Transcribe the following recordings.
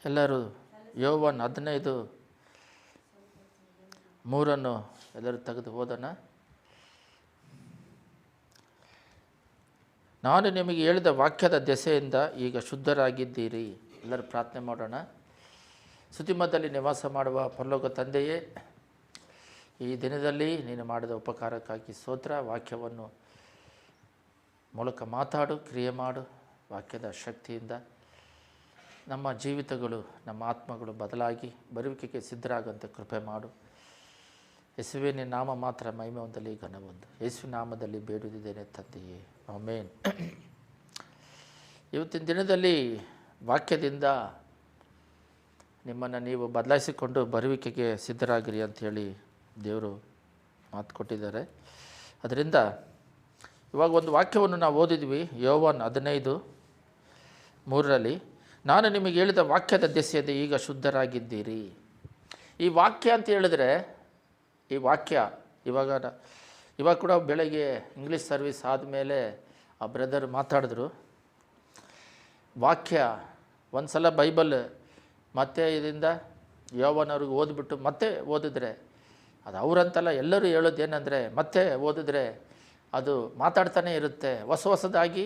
ಎಲ್ಲರೂ ಯೋವಾನ್ 15:3 ಎಲ್ಲರೂ ತೆಗೆದು ಓದೋಣ. ನಾನು ನಿಮಗೆ ಹೇಳಿದ ವಾಕ್ಯದ ದೆಸೆಯಿಂದ ಈಗ ಶುದ್ಧರಾಗಿದ್ದೀರಿ. ಎಲ್ಲರೂ ಪ್ರಾರ್ಥನೆ ಮಾಡೋಣ. ಸ್ತುತಿಮಧ್ಯದಲ್ಲಿ ನಿವಾಸ ಮಾಡುವ ಪರಲೋಕ ತಂದೆಯೇ, ಈ ದಿನದಲ್ಲಿ ನೀನು ಮಾಡಿದ ಉಪಕಾರಕ್ಕಾಗಿ ಸ್ತೋತ್ರ. ವಾಕ್ಯವನ್ನು ಮೂಲಕ ಮಾತಾಡು, ಕ್ರಿಯೆ ಮಾಡು. ವಾಕ್ಯದ ಶಕ್ತಿಯಿಂದ ನಮ್ಮ ಜೀವಿತಗಳು, ನಮ್ಮ ಆತ್ಮಗಳು ಬದಲಾಗಿ ಬರುವಿಕೆಗೆ ಸಿದ್ಧರಾಗಂತೆ ಕೃಪೆ ಮಾಡು. ಯೇಸುವೇ, ನಿನ್ನ ನಾಮ ಮಾತ್ರ ಮಹಿಮೆ ಹೊಂದಲಿ, ಘನ ಹೊಂದು. ಯೇಸು ನಾಮದಲ್ಲಿ ಬೇಡುತ್ತಿದ್ದೇನೆ ತಂದೆಯೇ, ಆಮೆನ್. ಇವತ್ತಿನ ದಿನದಲ್ಲಿ ವಾಕ್ಯದಿಂದ ನಿಮ್ಮನ್ನು ನೀವು ಬದಲಾಯಿಸಿಕೊಂಡು ಬರುವಿಕೆಗೆ ಸಿದ್ಧರಾಗಿರಿ ಅಂಥೇಳಿ ದೇವರು ಮಾತು ಕೊಟ್ಟಿದ್ದಾರೆ. ಅದರಿಂದ ಇವಾಗ ಒಂದು ವಾಕ್ಯವನ್ನು ನಾವು ಓದಿದ್ವಿ, ಯೋವಾನ್ 15:3. ನಾನು ನಿಮಗೆ ಹೇಳಿದ ವಾಕ್ಯದ ದೆಸೆಯಿಂದ ಈಗ ಶುದ್ಧರಾಗಿದ್ದೀರಿ. ಈ ವಾಕ್ಯ ಅಂತ ಹೇಳಿದ್ರೆ, ಈ ವಾಕ್ಯ ಇವಾಗ ಕೂಡ ಬೆಳಗ್ಗೆ ಇಂಗ್ಲೀಷ್ ಸರ್ವಿಸ್ ಆದಮೇಲೆ ಆ ಬ್ರದರ್ ಮಾತಾಡಿದ್ರು. ವಾಕ್ಯ ಒಂದು ಸಲ ಬೈಬಲ್ ಮತ್ತೆ ಇದರಿಂದ ಯೋವಾನ್ ಅವ್ರಿಗೆ ಓದ್ಬಿಟ್ಟು ಮತ್ತೆ ಓದಿದ್ರೆ, ಅದು ಅವರಂತಲ್ಲ, ಎಲ್ಲರೂ ಹೇಳೋದೇನೆಂದರೆ ಮತ್ತೆ ಓದಿದ್ರೆ ಅದು ಮಾತಾಡ್ತಾನೆ ಇರುತ್ತೆ. ಹೊಸದಾಗಿ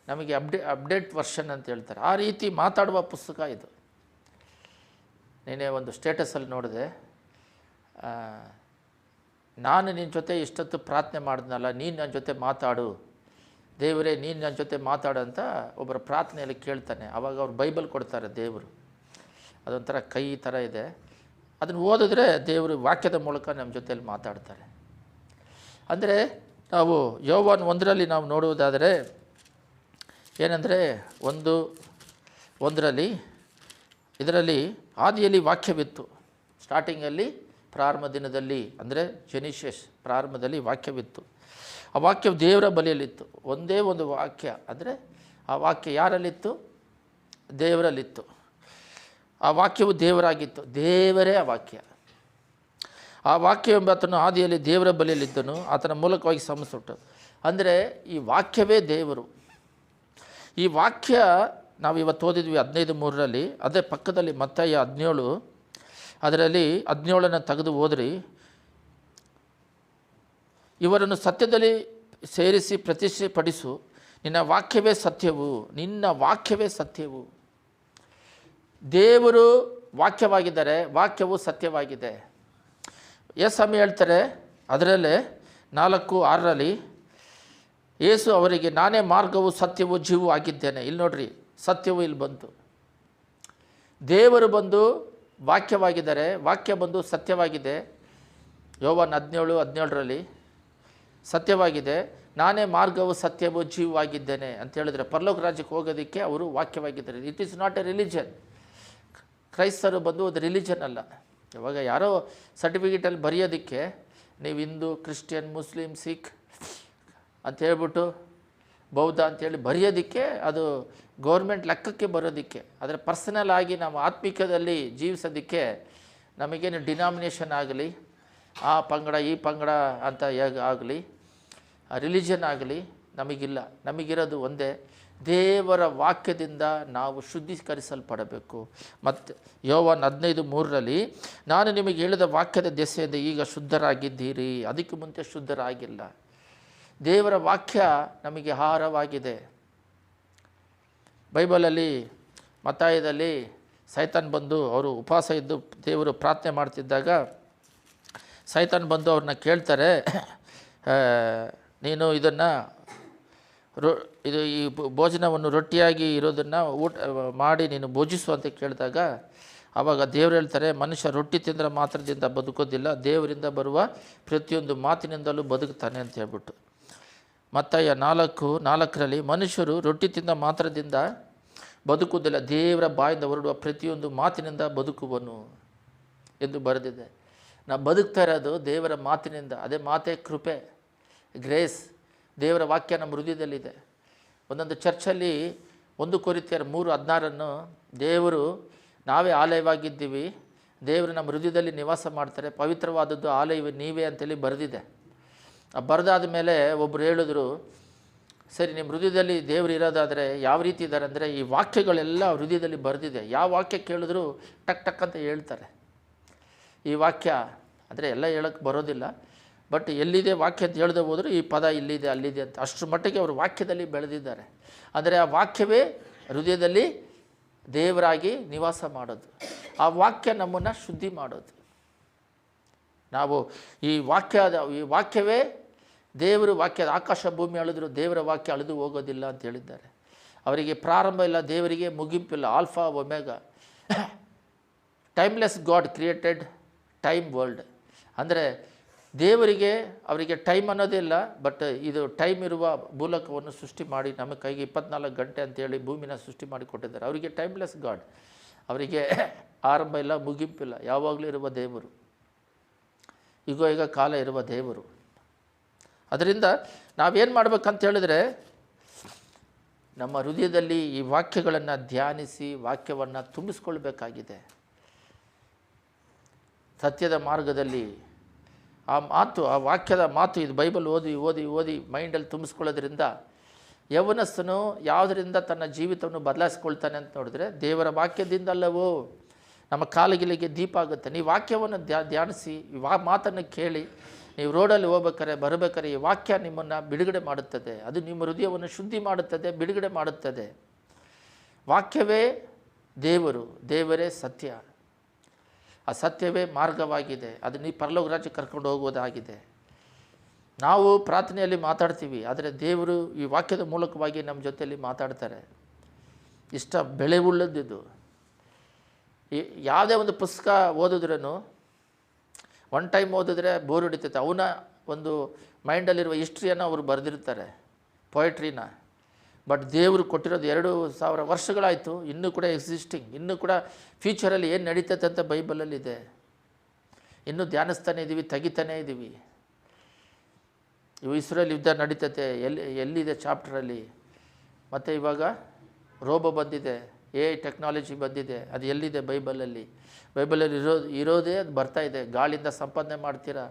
ನಮಗೆ ಅಪ್ಡೇಟ್ ವರ್ಷನ್ ಅಂತ ಹೇಳ್ತಾರೆ. ಆ ರೀತಿ ಮಾತಾಡುವ ಪುಸ್ತಕ ಇದು. ನೀನೇ ಒಂದು ಸ್ಟೇಟಸಲ್ಲಿ ನೋಡಿದೆ, ನಾನು ನಿನ್ನ ಜೊತೆ ಇಷ್ಟೊತ್ತು ಪ್ರಾರ್ಥನೆ ಮಾಡಿದ್ನಲ್ಲ, ನೀನು ನನ್ನ ಜೊತೆ ಮಾತಾಡು ದೇವರೇ, ನೀನು ನನ್ನ ಜೊತೆ ಮಾತಾಡು ಅಂತ ಒಬ್ಬರ ಪ್ರಾರ್ಥನೆಯಲ್ಲಿ ಕೇಳ್ತಾನೆ. ಆವಾಗ ಅವ್ರು ಬೈಬಲ್ ಕೊಡ್ತಾರೆ ದೇವರು. ಅದೊಂಥರ ಕೈ ಥರ ಇದೆ. ಅದನ್ನು ಓದಿದ್ರೆ ದೇವರು ವಾಕ್ಯದ ಮೂಲಕ ನಮ್ಮ ಜೊತೆಯಲ್ಲಿ ಮಾತಾಡ್ತಾರೆ. ಅಂದರೆ ನಾವು ಯೋವಾನ್ 1 ನಾವು ನೋಡುವುದಾದರೆ ಏನಂದರೆ 1:1 ಇದರಲ್ಲಿ ಆದಿಯಲ್ಲಿ ವಾಕ್ಯವಿತ್ತು. ಸ್ಟಾರ್ಟಿಂಗಲ್ಲಿ ಪ್ರಾರಂಭ ದಿನದಲ್ಲಿ ಅಂದರೆ ಜೆನಿಷಿಯಸ್ ಪ್ರಾರಂಭದಲ್ಲಿ ವಾಕ್ಯವಿತ್ತು. ಆ ವಾಕ್ಯವು ದೇವರ ಬಳಿಯಲ್ಲಿತ್ತು. ಒಂದೇ ಒಂದು ವಾಕ್ಯ, ಅಂದರೆ ಆ ವಾಕ್ಯ ಯಾರಲ್ಲಿತ್ತು? ದೇವರಲ್ಲಿತ್ತು. ಆ ವಾಕ್ಯವು ದೇವರಾಗಿತ್ತು. ದೇವರೇ ಆ ವಾಕ್ಯ. ಆ ವಾಕ್ಯ ಎಂಬಾತನು ಆದಿಯಲ್ಲಿ ದೇವರ ಬಳಿಯಲ್ಲಿದ್ದನು, ಆತನ ಮೂಲಕವಾಗಿ ಸಂಸ್ಥುಟ್ಟು. ಅಂದರೆ ಈ ವಾಕ್ಯವೇ ದೇವರು. ಈ ವಾಕ್ಯ ನಾವು ಇವತ್ತು ಓದಿದ್ವಿ 15:3. ಅದೇ ಪಕ್ಕದಲ್ಲಿ ಮತ್ತಾಯ 17, ಅದರಲ್ಲಿ 17 ತೆಗೆದು ಓದ್ರಿ. ಇವರನ್ನು ಸತ್ಯದಲ್ಲಿ ಸೇರಿಸಿ ಪ್ರತಿಷ್ಠೆಪಡಿಸು, ನಿನ್ನ ವಾಕ್ಯವೇ ಸತ್ಯವು, ನಿನ್ನ ವಾಕ್ಯವೇ ಸತ್ಯವು. ದೇವರು ವಾಕ್ಯವಾಗಿದ್ದಾರೆ, ವಾಕ್ಯವು ಸತ್ಯವಾಗಿದೆ. ಸ್ವಾಮಿ ಹೇಳ್ತಾರೆ ಅದರಲ್ಲೇ 4:6 ಯೇಸು ಅವರಿಗೆ, ನಾನೇ ಮಾರ್ಗವು ಸತ್ಯವು ಜೀವವು ಆಗಿದ್ದೇನೆ. ಇಲ್ಲಿ ನೋಡ್ರಿ, ಸತ್ಯವು ಇಲ್ಲಿ ಬಂತು. ದೇವರು ಬಂದು ವಾಕ್ಯವಾಗಿದ್ದಾರೆ, ವಾಕ್ಯ ಬಂದು ಸತ್ಯವಾಗಿದೆ. ಯೋವಾನ್ 17:17 ಸತ್ಯವಾಗಿದೆ. ನಾನೇ ಮಾರ್ಗವು ಸತ್ಯವು ಜೀವವಾಗಿದ್ದೇನೆ ಅಂತ ಹೇಳಿದ್ರೆ ಪರಲೋಕ ರಾಜ್ಯಕ್ಕೆ ಹೋಗೋದಕ್ಕೆ ಅವರು ವಾಕ್ಯವಾಗಿದ್ದಾರೆ. It is not a religion. ಕ್ರೈಸ್ತರು ಬಂದು ಅದು ರಿಲಿಜನ್ ಅಲ್ಲ. ಇವಾಗ ಯಾರೋ ಸರ್ಟಿಫಿಕೇಟಲ್ಲಿ ಬರೆಯೋದಕ್ಕೆ ನೀವು ಹಿಂದೂ, ಕ್ರಿಶ್ಚಿಯನ್, ಮುಸ್ಲಿಮ್, ಸಿಖ್ ಅಂತ ಹೇಳ್ಬಿಟ್ಟು ಬೌದ್ಧ ಅಂಥೇಳಿ ಬರೆಯೋದಕ್ಕೆ, ಅದು ಗೌರ್ಮೆಂಟ್ ಲೆಕ್ಕಕ್ಕೆ ಬರೋದಕ್ಕೆ. ಆದರೆ ಪರ್ಸನಲ್ ಆಗಿ ನಾವು ಆತ್ಮಿಕದಲ್ಲಿ ಜೀವಿಸೋದಕ್ಕೆ ನಮಗೇನು ಡಿನಾಮಿನೇಷನ್ ಆಗಲಿ, ಆ ಪಂಗಡ ಈ ಪಂಗಡ ಅಂತ ಆಗಲಿ, ರಿಲಿಜನ್ ಆಗಲಿ ನಮಗಿಲ್ಲ. ನಮಗಿರೋದು ಒಂದೇ, ದೇವರ ವಾಕ್ಯದಿಂದ ನಾವು ಶುದ್ಧೀಕರಿಸಲ್ಪಡಬೇಕು. ಮತ್ತು ಯೋವಾನ್ 15:3 ನಾನು ನಿಮಗೆ ಹೇಳಿದ ವಾಕ್ಯದ ದೆಸೆಯಿಂದ ಈಗ ಶುದ್ಧರಾಗಿದ್ದೀರಿ. ಅದಕ್ಕೆ ಮುಂಚೆ ಶುದ್ಧರಾಗಿಲ್ಲ. ದೇವರ ವಾಕ್ಯ ನಮಗೆ ಆಹಾರವಾಗಿದೆ. ಬೈಬಲಲ್ಲಿ ಮತ್ತಾಯದಲ್ಲಿ ಸೈತಾನ್ ಬಂದು, ಅವರು ಉಪವಾಸ ಇದ್ದು ದೇವರು ಪ್ರಾರ್ಥನೆ ಮಾಡ್ತಿದ್ದಾಗ ಸೈತಾನ್ ಬಂದು ಅವ್ರನ್ನ ಕೇಳ್ತಾರೆ, ನೀನು ಇದನ್ನು ಈ ಭೋಜನವನ್ನು ರೊಟ್ಟಿಯಾಗಿ ಇರೋದನ್ನು ಊಟ ಮಾಡಿ ನೀನು ಭೋಜಿಸು ಅಂತ ಕೇಳಿದಾಗ ಆವಾಗ ದೇವರು ಹೇಳ್ತಾರೆ, ಮನುಷ್ಯ ರೊಟ್ಟಿ ತಿಂದರೆ ಮಾತ್ರದಿಂದ ಬದುಕೋದಿಲ್ಲ, ದೇವರಿಂದ ಬರುವ ಪ್ರತಿಯೊಂದು ಮಾತಿನಿಂದಲೂ ಬದುಕ್ತಾನೆ ಅಂತ ಹೇಳ್ಬಿಟ್ಟು. ಮತ್ತಾಯ 4:4 ಮನುಷ್ಯರು ರೊಟ್ಟಿ ತಿಂದ ಮಾತ್ರದಿಂದ ಬದುಕುವುದಿಲ್ಲ, ದೇವರ ಬಾಯಿಂದ ಹೊರಡುವ ಪ್ರತಿಯೊಂದು ಮಾತಿನಿಂದ ಬದುಕುವನು ಎಂದು ಬರೆದಿದೆ. ನಾವು ಬದುಕ್ತಾ ಇರೋದು ದೇವರ ಮಾತಿನಿಂದ. ಅದೇ ಮಾತೇ ಕೃಪೆ, ಗ್ರೇಸ್. ದೇವರ ವಾಕ್ಯ ನಮ್ಮ ಹೃದಯದಲ್ಲಿದೆ. ಒಂದೊಂದು ಚರ್ಚಲ್ಲಿ 1 ಕೊರಿಂಥಿಯರ್ 3:16 ದೇವರು ನಾವೇ ಆಲಯವಾಗಿದ್ದೀವಿ, ದೇವರು ನಮ್ಮ ಹೃದಯದಲ್ಲಿ ನಿವಾಸ ಮಾಡ್ತಾರೆ, ಪವಿತ್ರವಾದದ್ದು ಆಲಯವೇ ನೀವೇ ಅಂತೇಳಿ ಬರೆದಿದೆ. ಬರೆದಾದ ಮೇಲೆ ಒಬ್ಬರು ಹೇಳಿದ್ರು, ಸರಿ, ನಿಮ್ಮ ಹೃದಯದಲ್ಲಿ ದೇವರು ಇರೋದಾದರೆ ಯಾವ ರೀತಿ ಇದ್ದಾರೆ ಅಂದರೆ, ಈ ವಾಕ್ಯಗಳೆಲ್ಲ ಹೃದಯದಲ್ಲಿ ಬರೆದಿದೆ. ಯಾವ ವಾಕ್ಯ ಕೇಳಿದ್ರೂ ಟಕ್ ಟಕ್ ಅಂತ ಹೇಳ್ತಾರೆ. ಈ ವಾಕ್ಯ ಅಂದರೆ ಎಲ್ಲ ಹೇಳೋಕ್ಕೆ ಬರೋದಿಲ್ಲ, ಬಟ್ ಎಲ್ಲಿದೆ ವಾಕ್ಯ ಅಂತ ಹೇಳ್ದೆ ಹೋದರೂ ಈ ಪದ ಇಲ್ಲಿದೆ ಅಲ್ಲಿದೆ ಅಂತ ಅಷ್ಟರ ಮಟ್ಟಿಗೆ ಅವರು ವಾಕ್ಯದಲ್ಲಿ ಬೆಳೆದಿದ್ದಾರೆ. ಅಂದರೆ ಆ ವಾಕ್ಯವೇ ಹೃದಯದಲ್ಲಿ ದೇವರಾಗಿ ನಿವಾಸ ಮಾಡೋದು. ಆ ವಾಕ್ಯ ನಮ್ಮನ್ನು ಶುದ್ಧಿ ಮಾಡೋದು. ನಾವು ಈ ವಾಕ್ಯವೇ ದೇವರು ವಾಕ್ಯದ ಆಕಾಶ ಭೂಮಿ ಅಳಿದ್ರು ದೇವರ ವಾಕ್ಯ ಅಳಿದು ಹೋಗೋದಿಲ್ಲ ಅಂತ ಹೇಳಿದ್ದಾರೆ. ಅವರಿಗೆ ಪ್ರಾರಂಭ ಇಲ್ಲ, ದೇವರಿಗೆ ಮುಗಿಂಪಿಲ್ಲ. Alpha omega, timeless God created time world. ಅಂದರೆ ದೇವರಿಗೆ ಅವರಿಗೆ ಟೈಮ್ ಅನ್ನೋದೇ ಇಲ್ಲ, ಬಟ್ ಇದು ಟೈಮ್ ಇರುವ ಮೂಲಕವನ್ನು ಸೃಷ್ಟಿ ಮಾಡಿ ನಮ್ಮ ಕೈಗೆ 24 ಗಂಟೆ ಅಂತೇಳಿ ಭೂಮಿನ ಸೃಷ್ಟಿ ಮಾಡಿ ಕೊಟ್ಟಿದ್ದಾರೆ. ಅವರಿಗೆ ಟೈಮ್ಲೆಸ್ ಗಾಡ್, ಅವರಿಗೆ ಆರಂಭ ಇಲ್ಲ ಮುಗಿಂಪಿಲ್ಲ, ಯಾವಾಗಲೂ ಇರುವ ದೇವರು, ಈಗ ಕಾಲ ಇರುವ ದೇವರು. ಅದರಿಂದ ನಾವೇನು ಮಾಡ್ಬೇಕಂತ ಹೇಳಿದ್ರೆ, ನಮ್ಮ ಹೃದಯದಲ್ಲಿ ಈ ವಾಕ್ಯಗಳನ್ನು ಧ್ಯಾನಿಸಿ ವಾಕ್ಯವನ್ನು ತುಂಬಿಸ್ಕೊಳ್ಬೇಕಾಗಿದೆ. ಸತ್ಯದ ಮಾರ್ಗದಲ್ಲಿ ಆ ವಾಕ್ಯದ ಮಾತು, ಇದು ಬೈಬಲ್ ಓದಿ ಓದಿ ಓದಿ ಮೈಂಡಲ್ಲಿ ತುಂಬಿಸ್ಕೊಳ್ಳೋದ್ರಿಂದ ಯೌವನಸ್ಥನು ಯಾವುದರಿಂದ ತನ್ನ ಜೀವಿತವನ್ನು ಬದಲಾಯಿಸ್ಕೊಳ್ತಾನೆ ಅಂತ ನೋಡಿದ್ರೆ, ದೇವರ ವಾಕ್ಯದಿಂದಲ್ಲವೋ ನಮ್ಮ ಕಾಲಗಿಲಿಗೆ ದೀಪ ಆಗುತ್ತೆ. ನೀವು ವಾಕ್ಯವನ್ನು ಧ್ಯಾನಿಸಿ, ಮಾತನ್ನು ಕೇಳಿ, ನೀವು ರೋಡಲ್ಲಿ ಹೋಗ್ಬೇಕಾರೆ ಬರಬೇಕಾರೆ ಈ ವಾಕ್ಯ ನಿಮ್ಮನ್ನು ಬಿಡುಗಡೆ ಮಾಡುತ್ತದೆ. ಅದು ನಿಮ್ಮ ಹೃದಯವನ್ನು ಶುದ್ಧಿ ಮಾಡುತ್ತದೆ, ಬಿಡುಗಡೆ ಮಾಡುತ್ತದೆ. ವಾಕ್ಯವೇ ದೇವರು, ದೇವರೇ ಸತ್ಯ. ಆ ಸತ್ಯವೇ ಮಾರ್ಗವಾಗಿದೆ. ಅದು ನೀವು ಪರಲೋಕ ರಾಜ್ಯ ಕರ್ಕೊಂಡು ಹೋಗುವುದಾಗಿದೆ. ನಾವು ಪ್ರಾರ್ಥನೆಯಲ್ಲಿ ಮಾತಾಡ್ತೀವಿ, ಆದರೆ ದೇವರು ಈ ವಾಕ್ಯದ ಮೂಲಕವಾಗಿ ನಮ್ಮ ಜೊತೆಯಲ್ಲಿ ಮಾತಾಡ್ತಾರೆ. ಇಷ್ಟ ಬೆಳೆ ಉಳ್ಳದಿದ್ದು. ಯಾವುದೇ ಒಂದು ಪುಸ್ತಕ ಓದಿದ್ರೂ ಒನ್ ಟೈಮ್ ಓದಿದ್ರೆ ಬೋರ್ ಹಿಡಿತೈತೆ. ಅವನ ಒಂದು ಮೈಂಡಲ್ಲಿರುವ ಹಿಸ್ಟ್ರಿಯನ್ನು ಅವರು ಬರೆದಿರ್ತಾರೆ, ಪೊಯೆಟ್ರಿನ. ಬಟ್ ದೇವರು ಕೊಟ್ಟಿರೋದು 2000 ವರ್ಷಗಳಾಯಿತು, ಇನ್ನೂ ಕೂಡ ಎಕ್ಸಿಸ್ಟಿಂಗ್, ಇನ್ನೂ ಕೂಡ ಫ್ಯೂಚರಲ್ಲಿ ಏನು ನಡೀತೈತೆ ಅಂತ ಬೈಬಲಲ್ಲಿದೆ. ಇನ್ನೂ ಧ್ಯಾನಿಸ್ತಾನೆ ಇದ್ದೀವಿ, ತೆಗಿತಾನೇ ಇದ್ದೀವಿ. ಇಸ್ರೇಲ್ ಯುದ್ಧ ನಡೀತೈತೆ, ಎಲ್ಲಿದೆ ಚಾಪ್ಟ್ರಲ್ಲಿ. ಮತ್ತು ಇವಾಗ ರೋಬೋ ಬಂದಿದೆ, ಟೆಕ್ನಾಲಜಿ ಬಂದಿದೆ, ಅದು ಎಲ್ಲಿದೆ ಬೈಬಲಲ್ಲಿ? ಬೈಬಲಲ್ಲಿ ಇರೋದೇ ಅದು ಬರ್ತಾಯಿದೆ. ಗಾಳಿಯಿಂದ ಸಂಪಾದನೆ ಮಾಡ್ತೀರಾ.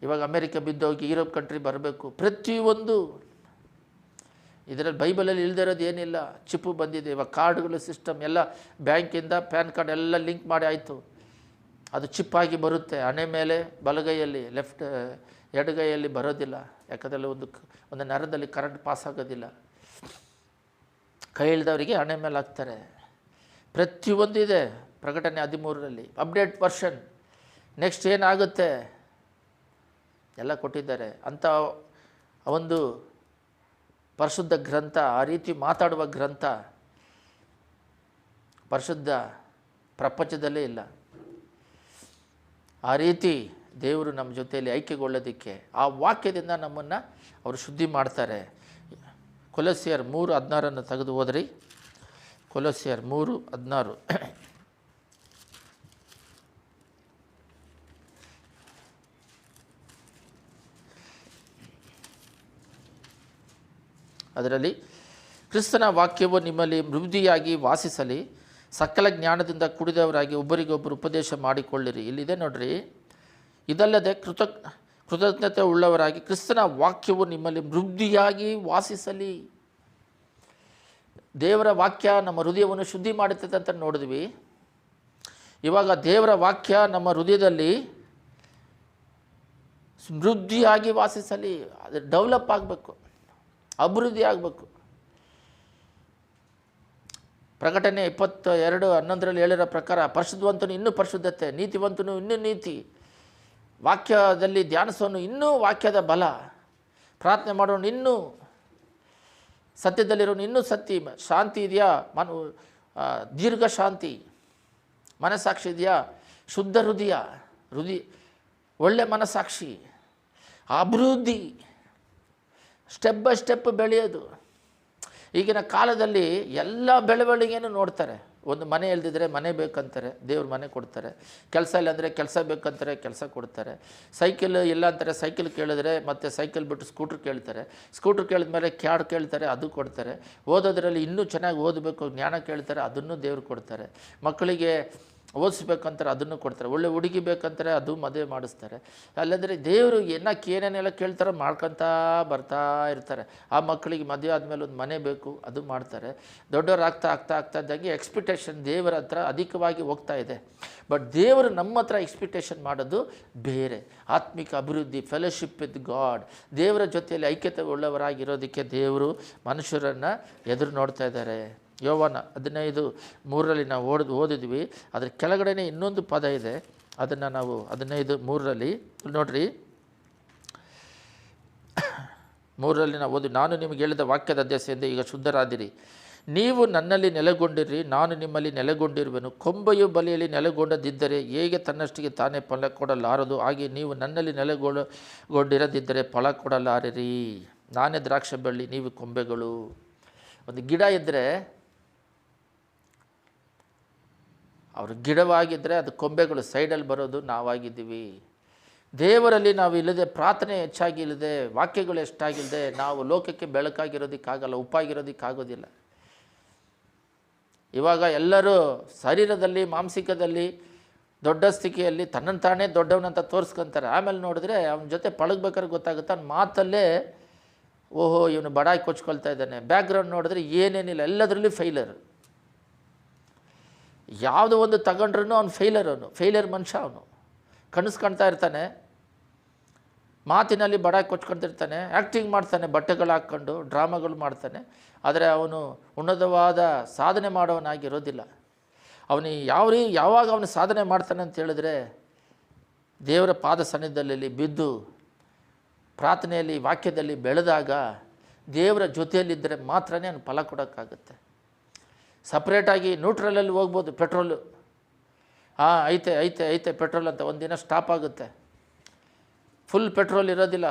ಇವಾಗ ಅಮೇರಿಕ ಬಿದ್ದೋಗಿ ಯುರೋಪ್ ಕಂಟ್ರಿ ಬರಬೇಕು. ಪ್ರತಿಯೊಂದು ಇದರಲ್ಲಿ ಬೈಬಲಲ್ಲಿ ಇಲ್ದಿರೋದು ಏನಿಲ್ಲ. ಚಿಪ್ಪು ಬಂದಿದೆ, ಇವಾಗ ಕಾರ್ಡ್ಗಳು ಸಿಸ್ಟಮ್ ಎಲ್ಲ ಬ್ಯಾಂಕಿಂದ ಪ್ಯಾನ್ ಕಾರ್ಡ್ ಎಲ್ಲ ಲಿಂಕ್ ಮಾಡಿ ಆಯಿತು. ಅದು ಚಿಪ್ಪಾಗಿ ಬರುತ್ತೆ ಹಣೆ ಮೇಲೆ, ಬಲಗೈಯಲ್ಲಿ, ಎಡಗೈಯಲ್ಲಿ ಬರೋದಿಲ್ಲ. ಯಾಕಂದರೆ ಒಂದು ನರದಲ್ಲಿ ಕರೆಂಟ್ ಪಾಸ್ ಆಗೋದಿಲ್ಲ. ಕೈ ಇಳಿದವರಿಗೆ ಹಣೆ ಮೇಲೆ ಹಾಕ್ತಾರೆ. ಪ್ರತಿಯೊಂದು ಇದೆ ಪ್ರಕಟಣೆ 13ರಲ್ಲಿ. ಅಪ್ಡೇಟ್ ವರ್ಷನ್, ನೆಕ್ಸ್ಟ್ ಏನಾಗುತ್ತೆ ಎಲ್ಲ ಕೊಟ್ಟಿದ್ದಾರೆ. ಅಂಥ ಒಂದು ಪರಿಶುದ್ಧ ಗ್ರಂಥ, ಆ ರೀತಿ ಮಾತಾಡುವ ಗ್ರಂಥ ಪರಿಶುದ್ಧ ಪ್ರಪಂಚದಲ್ಲೇ ಇಲ್ಲ. ಆ ರೀತಿ ದೇವರು ನಮ್ಮ ಜೊತೆಯಲ್ಲಿ ಐಕ್ಯಗೊಳ್ಳೋದಕ್ಕೆ ಆ ವಾಕ್ಯದಿಂದ ನಮ್ಮನ್ನು ಅವರು ಶುದ್ಧಿ ಮಾಡ್ತಾರೆ. ಕೊಲೊಸ್ಸೆಯರ್ 3:16 ತೆಗೆದು ಹೋದ್ರಿ. ಕೊಲೊಸ್ಸೆಯರ್ 3:16. ಅದರಲ್ಲಿ ಕ್ರಿಸ್ತನ ವಾಕ್ಯವು ನಿಮ್ಮಲ್ಲಿ ಮೃದ್ಧಿಯಾಗಿ ವಾಸಿಸಲಿ, ಸಕಲ ಜ್ಞಾನದಿಂದ ಕುಡಿದವರಾಗಿ ಒಬ್ಬರಿಗೊಬ್ಬರು ಉಪದೇಶ ಮಾಡಿಕೊಳ್ಳಿರಿ. ಇಲ್ಲಿದೆ ನೋಡ್ರಿ. ಇದಲ್ಲದೆ ಕೃತಜ್ಞತೆ ಉಳ್ಳವರಾಗಿ ಕ್ರಿಸ್ತನ ವಾಕ್ಯವು ನಿಮ್ಮಲ್ಲಿ ಮೃದ್ಧಿಯಾಗಿ ವಾಸಿಸಲಿ. ದೇವರ ವಾಕ್ಯ ನಮ್ಮ ಹೃದಯವನ್ನು ಶುದ್ಧಿ ಮಾಡುತ್ತದೆ ಅಂತ ನೋಡಿದ್ವಿ. ಇವಾಗ ದೇವರ ವಾಕ್ಯ ನಮ್ಮ ಹೃದಯದಲ್ಲಿ ಸಮೃದ್ಧಿಯಾಗಿ ವಾಸಿಸಲಿ. ಅದು ಡೆವಲಪ್ ಆಗಬೇಕು, ಅಭಿವೃದ್ಧಿ ಆಗಬೇಕು. ಪ್ರಕಟಣೆ 22:11 ಹೇಳಿರೋ ಪ್ರಕಾರ ಪರಿಶುದ್ಧವಂತನು ಇನ್ನೂ ಪರಿಶುದ್ಧತೆ, ನೀತಿವಂತನು ಇನ್ನೂ ನೀತಿ. ವಾಕ್ಯದಲ್ಲಿ ಧ್ಯಾನಿಸೋನು ಇನ್ನೂ ವಾಕ್ಯದ ಬಲ, ಪ್ರಾರ್ಥನೆ ಮಾಡೋನು ಇನ್ನೂ ಸತ್ಯದಲ್ಲಿರೋನು ಇನ್ನೂ ಸತ್ಯ, ಶಾಂತಿ ಇದೆಯಾ, ದೀರ್ಘ ಶಾಂತಿ, ಮನಸ್ಸಾಕ್ಷಿ ಇದೆಯಾ, ಶುದ್ಧ ಹೃದಯ, ಒಳ್ಳೆ ಮನಸ್ಸಾಕ್ಷಿ, ಅಭಿವೃದ್ಧಿ, ಸ್ಟೆಪ್ ಬೈ ಸ್ಟೆಪ್ ಬೆಳೆಯೋದು. ಈಗಿನ ಕಾಲದಲ್ಲಿ ಎಲ್ಲ ಬೆಳವಣಿಗೆಯನ್ನು ನೋಡ್ತಾರೆ. ಒಂದು ಮನೆ ಇಲ್ದಿದ್ರೆ ಮನೆ ಬೇಕಂತಾರೆ, ದೇವ್ರ ಮನೆ ಕೊಡ್ತಾರೆ. ಕೆಲಸ ಇಲ್ಲ ಅಂದರೆ ಕೆಲಸ ಬೇಕಂತಾರೆ, ಕೆಲಸ ಕೊಡ್ತಾರೆ. ಸೈಕಲ್ ಇಲ್ಲ ಅಂತಾರೆ, ಸೈಕಲ್ ಕೇಳಿದ್ರೆ ಮತ್ತೆ ಸೈಕಲ್ ಬಿಟ್ಟು ಸ್ಕೂಟ್ರ್ ಕೇಳ್ತಾರೆ. ಸ್ಕೂಟ್ರ್ ಕೇಳಿದ ಮೇಲೆ ಕ್ಯಾಡ್ ಕೇಳ್ತಾರೆ, ಅದು ಕೊಡ್ತಾರೆ. ಓದೋದ್ರಲ್ಲಿ ಇನ್ನೂ ಚೆನ್ನಾಗಿ ಓದಬೇಕು ಜ್ಞಾನ ಕೇಳ್ತಾರೆ, ಅದನ್ನು ದೇವ್ರು ಕೊಡ್ತಾರೆ. ಮಕ್ಕಳಿಗೆ ಓದಿಸ್ಬೇಕಂತಾರೆ ಅದನ್ನು ಕೊಡ್ತಾರೆ, ಒಳ್ಳೆ ಹುಡುಗಿ ಬೇಕಂತಾರೆ ಅದು ಮದುವೆ ಮಾಡಿಸ್ತಾರೆ. ಅಲ್ಲಂದರೆ ದೇವರು ಏನೇನೆಲ್ಲ ಕೇಳ್ತಾರೋ ಮಾಡ್ಕೊತಾ ಬರ್ತಾ ಇರ್ತಾರೆ. ಆ ಮಕ್ಕಳಿಗೆ ಮದುವೆ ಆದಮೇಲೆ ಒಂದು ಮನೆ ಬೇಕು ಅದು ಮಾಡ್ತಾರೆ. ದೊಡ್ಡವರು ಆಗ್ತಾ ಇದ್ದಂಗೆ ಎಕ್ಸ್ಪೆಕ್ಟೇಷನ್ ದೇವರ ಹತ್ರ ಅಧಿಕವಾಗಿ ಹೋಗ್ತಾ ಇದೆ. ಬಟ್ ದೇವರು ನಮ್ಮ ಹತ್ರ ಎಕ್ಸ್ಪೆಕ್ಟೇಷನ್ ಮಾಡೋದು ಬೇರೆ. ಆತ್ಮಿಕ ಅಭಿವೃದ್ಧಿ, ಫೆಲೋಶಿಪ್ ವಿತ್ ಗಾಡ್, ದೇವರ ಜೊತೆಯಲ್ಲಿ ಐಕ್ಯತೆ ಉಳ್ಳವರಾಗಿರೋದಕ್ಕೆ ದೇವರು ಮನುಷ್ಯರನ್ನು ಎದುರು ನೋಡ್ತಾ ಇದ್ದಾರೆ. ಯೋವಾನ 15:3 ನಾವು ಓದಿದ್ವಿ. ಅದರ ಕೆಳಗಡೆ ಇನ್ನೊಂದು ಪದ ಇದೆ, ಅದನ್ನು ನಾವು 15:3 ನೋಡ್ರಿ. 3 ನಾವು ಓದಿ, ನಾನು ನಿಮಗೆ ಹೇಳಿದ ವಾಕ್ಯದ ಅಧ್ಯಸೆಯಿಂದ ಈಗ ಶುದ್ಧರಾದಿರಿ, ನೀವು ನನ್ನಲ್ಲಿ ನೆಲೆಗೊಂಡಿರಿ, ನಾನು ನಿಮ್ಮಲ್ಲಿ ನೆಲೆಗೊಂಡಿರುವೆನು. ಕೊಂಬೆಯು ಬಲಿಯಲ್ಲಿ ನೆಲೆಗೊಂಡದಿದ್ದರೆ ಹೇಗೆ ತನ್ನಷ್ಟಿಗೆ ತಾನೇ ಫಲ ಕೊಡಲಾರದು, ಹಾಗೆ ನೀವು ನನ್ನಲ್ಲಿ ನೆಲೆಗೊಂಡಿರದಿದ್ದರೆ ಫಲ ಕೊಡಲಾರಿರಿ. ನಾನೇ ದ್ರಾಕ್ಷಿ ಬಳ್ಳಿ, ನೀವು ಕೊಂಬೆಗಳು. ಒಂದು ಗಿಡ ಇದ್ದರೆ ಅವರು ಗಿಡವಾಗಿದ್ದರೆ ಅದು ಕೊಂಬೆಗಳು ಸೈಡಲ್ಲಿ ಬರೋದು ನಾವಾಗಿದ್ದೀವಿ. ದೇವರಲ್ಲಿ ನಾವು ಇಲ್ಲದೆ, ಪ್ರಾರ್ಥನೆ ಹೆಚ್ಚಾಗಿ ಇಲ್ಲದೆ, ವಾಕ್ಯಗಳು ಎಷ್ಟಾಗಿಲ್ಲದೆ ನಾವು ಲೋಕಕ್ಕೆ ಬೆಳಕಾಗಿರೋದಕ್ಕಾಗಲ್ಲ, ಉಪ್ಪಾಗಿರೋದಕ್ಕಾಗೋದಿಲ್ಲ. ಇವಾಗ ಎಲ್ಲರೂ ಶರೀರದಲ್ಲಿ, ಮಾನಸಿಕದಲ್ಲಿ, ದೊಡ್ಡ ಸ್ಥಿತಿಯಲ್ಲಿ ತನ್ನನ್ನು ತಾನೇ ದೊಡ್ಡವನಂತ ತೋರಿಸ್ಕೊತಾರೆ. ಆಮೇಲೆ ನೋಡಿದ್ರೆ ಅವನ ಜೊತೆ ಪಳಗ್ಬೇಕಾದ್ರೆ ಗೊತ್ತಾಗುತ್ತೆ, ಅವ್ನ ಮಾತಲ್ಲೇ ಓಹೋ ಇವನು ಬಡಾಯಿ ಕೊಚ್ಕೊಳ್ತಾ ಇದ್ದಾನೆ. ಬ್ಯಾಕ್ಗ್ರೌಂಡ್ ನೋಡಿದ್ರೆ ಏನೇನಿಲ್ಲ, ಎಲ್ಲದರಲ್ಲೂ ಫೇಲರ್. ಯಾವುದೋ ಒಂದು ತಗೊಂಡ್ರೂ ಅವ್ನು ಫೇಲರ್ ಮನುಷ್ಯ. ಅವನು ಕನಸು ಕಾಣ್ತಾ ಇರ್ತಾನೆ, ಮಾತಿನಲ್ಲಿ ಬಡಾಯಿ ಕೊಚ್ಕೊಳ್ತಿರ್ತಾನೆ, ಆ್ಯಕ್ಟಿಂಗ್ ಮಾಡ್ತಾನೆ, ಬಟ್ಟೆಗಳು ಹಾಕ್ಕೊಂಡು ಡ್ರಾಮಾಗಳು ಮಾಡ್ತಾನೆ. ಆದರೆ ಅವನು ಉನ್ನತವಾದ ಸಾಧನೆ ಮಾಡೋವನಾಗಿರೋದಿಲ್ಲ. ಅವನು ಯಾವಾಗ ಅವನು ಸಾಧನೆ ಮಾಡ್ತಾನೆ ಅಂತ ಹೇಳಿದ್ರೆ, ದೇವರ ಪಾದ ಸನ್ನಿಧಿಯಲ್ಲಿ ಬಿದ್ದು ಪ್ರಾರ್ಥನೆಯಲ್ಲಿ, ವಾಕ್ಯದಲ್ಲಿ ಬೆಳೆದಾಗ, ದೇವರ ಜೊತೆಯಲ್ಲಿದ್ದರೆ ಮಾತ್ರನೇ ಅವನು ಫಲ ಕೊಡೋಕ್ಕಾಗುತ್ತೆ. ಸಪ್ರೇಟಾಗಿ ನ್ಯೂಟ್ರಲಲ್ಲಿ ಹೋಗ್ಬೋದು. ಪೆಟ್ರೋಲು ಐತೆ ಪೆಟ್ರೋಲ್ ಅಂತ ಒಂದಿನ ಸ್ಟಾಪ್ ಆಗುತ್ತೆ. ಫುಲ್ ಪೆಟ್ರೋಲ್ ಇರೋದಿಲ್ಲ.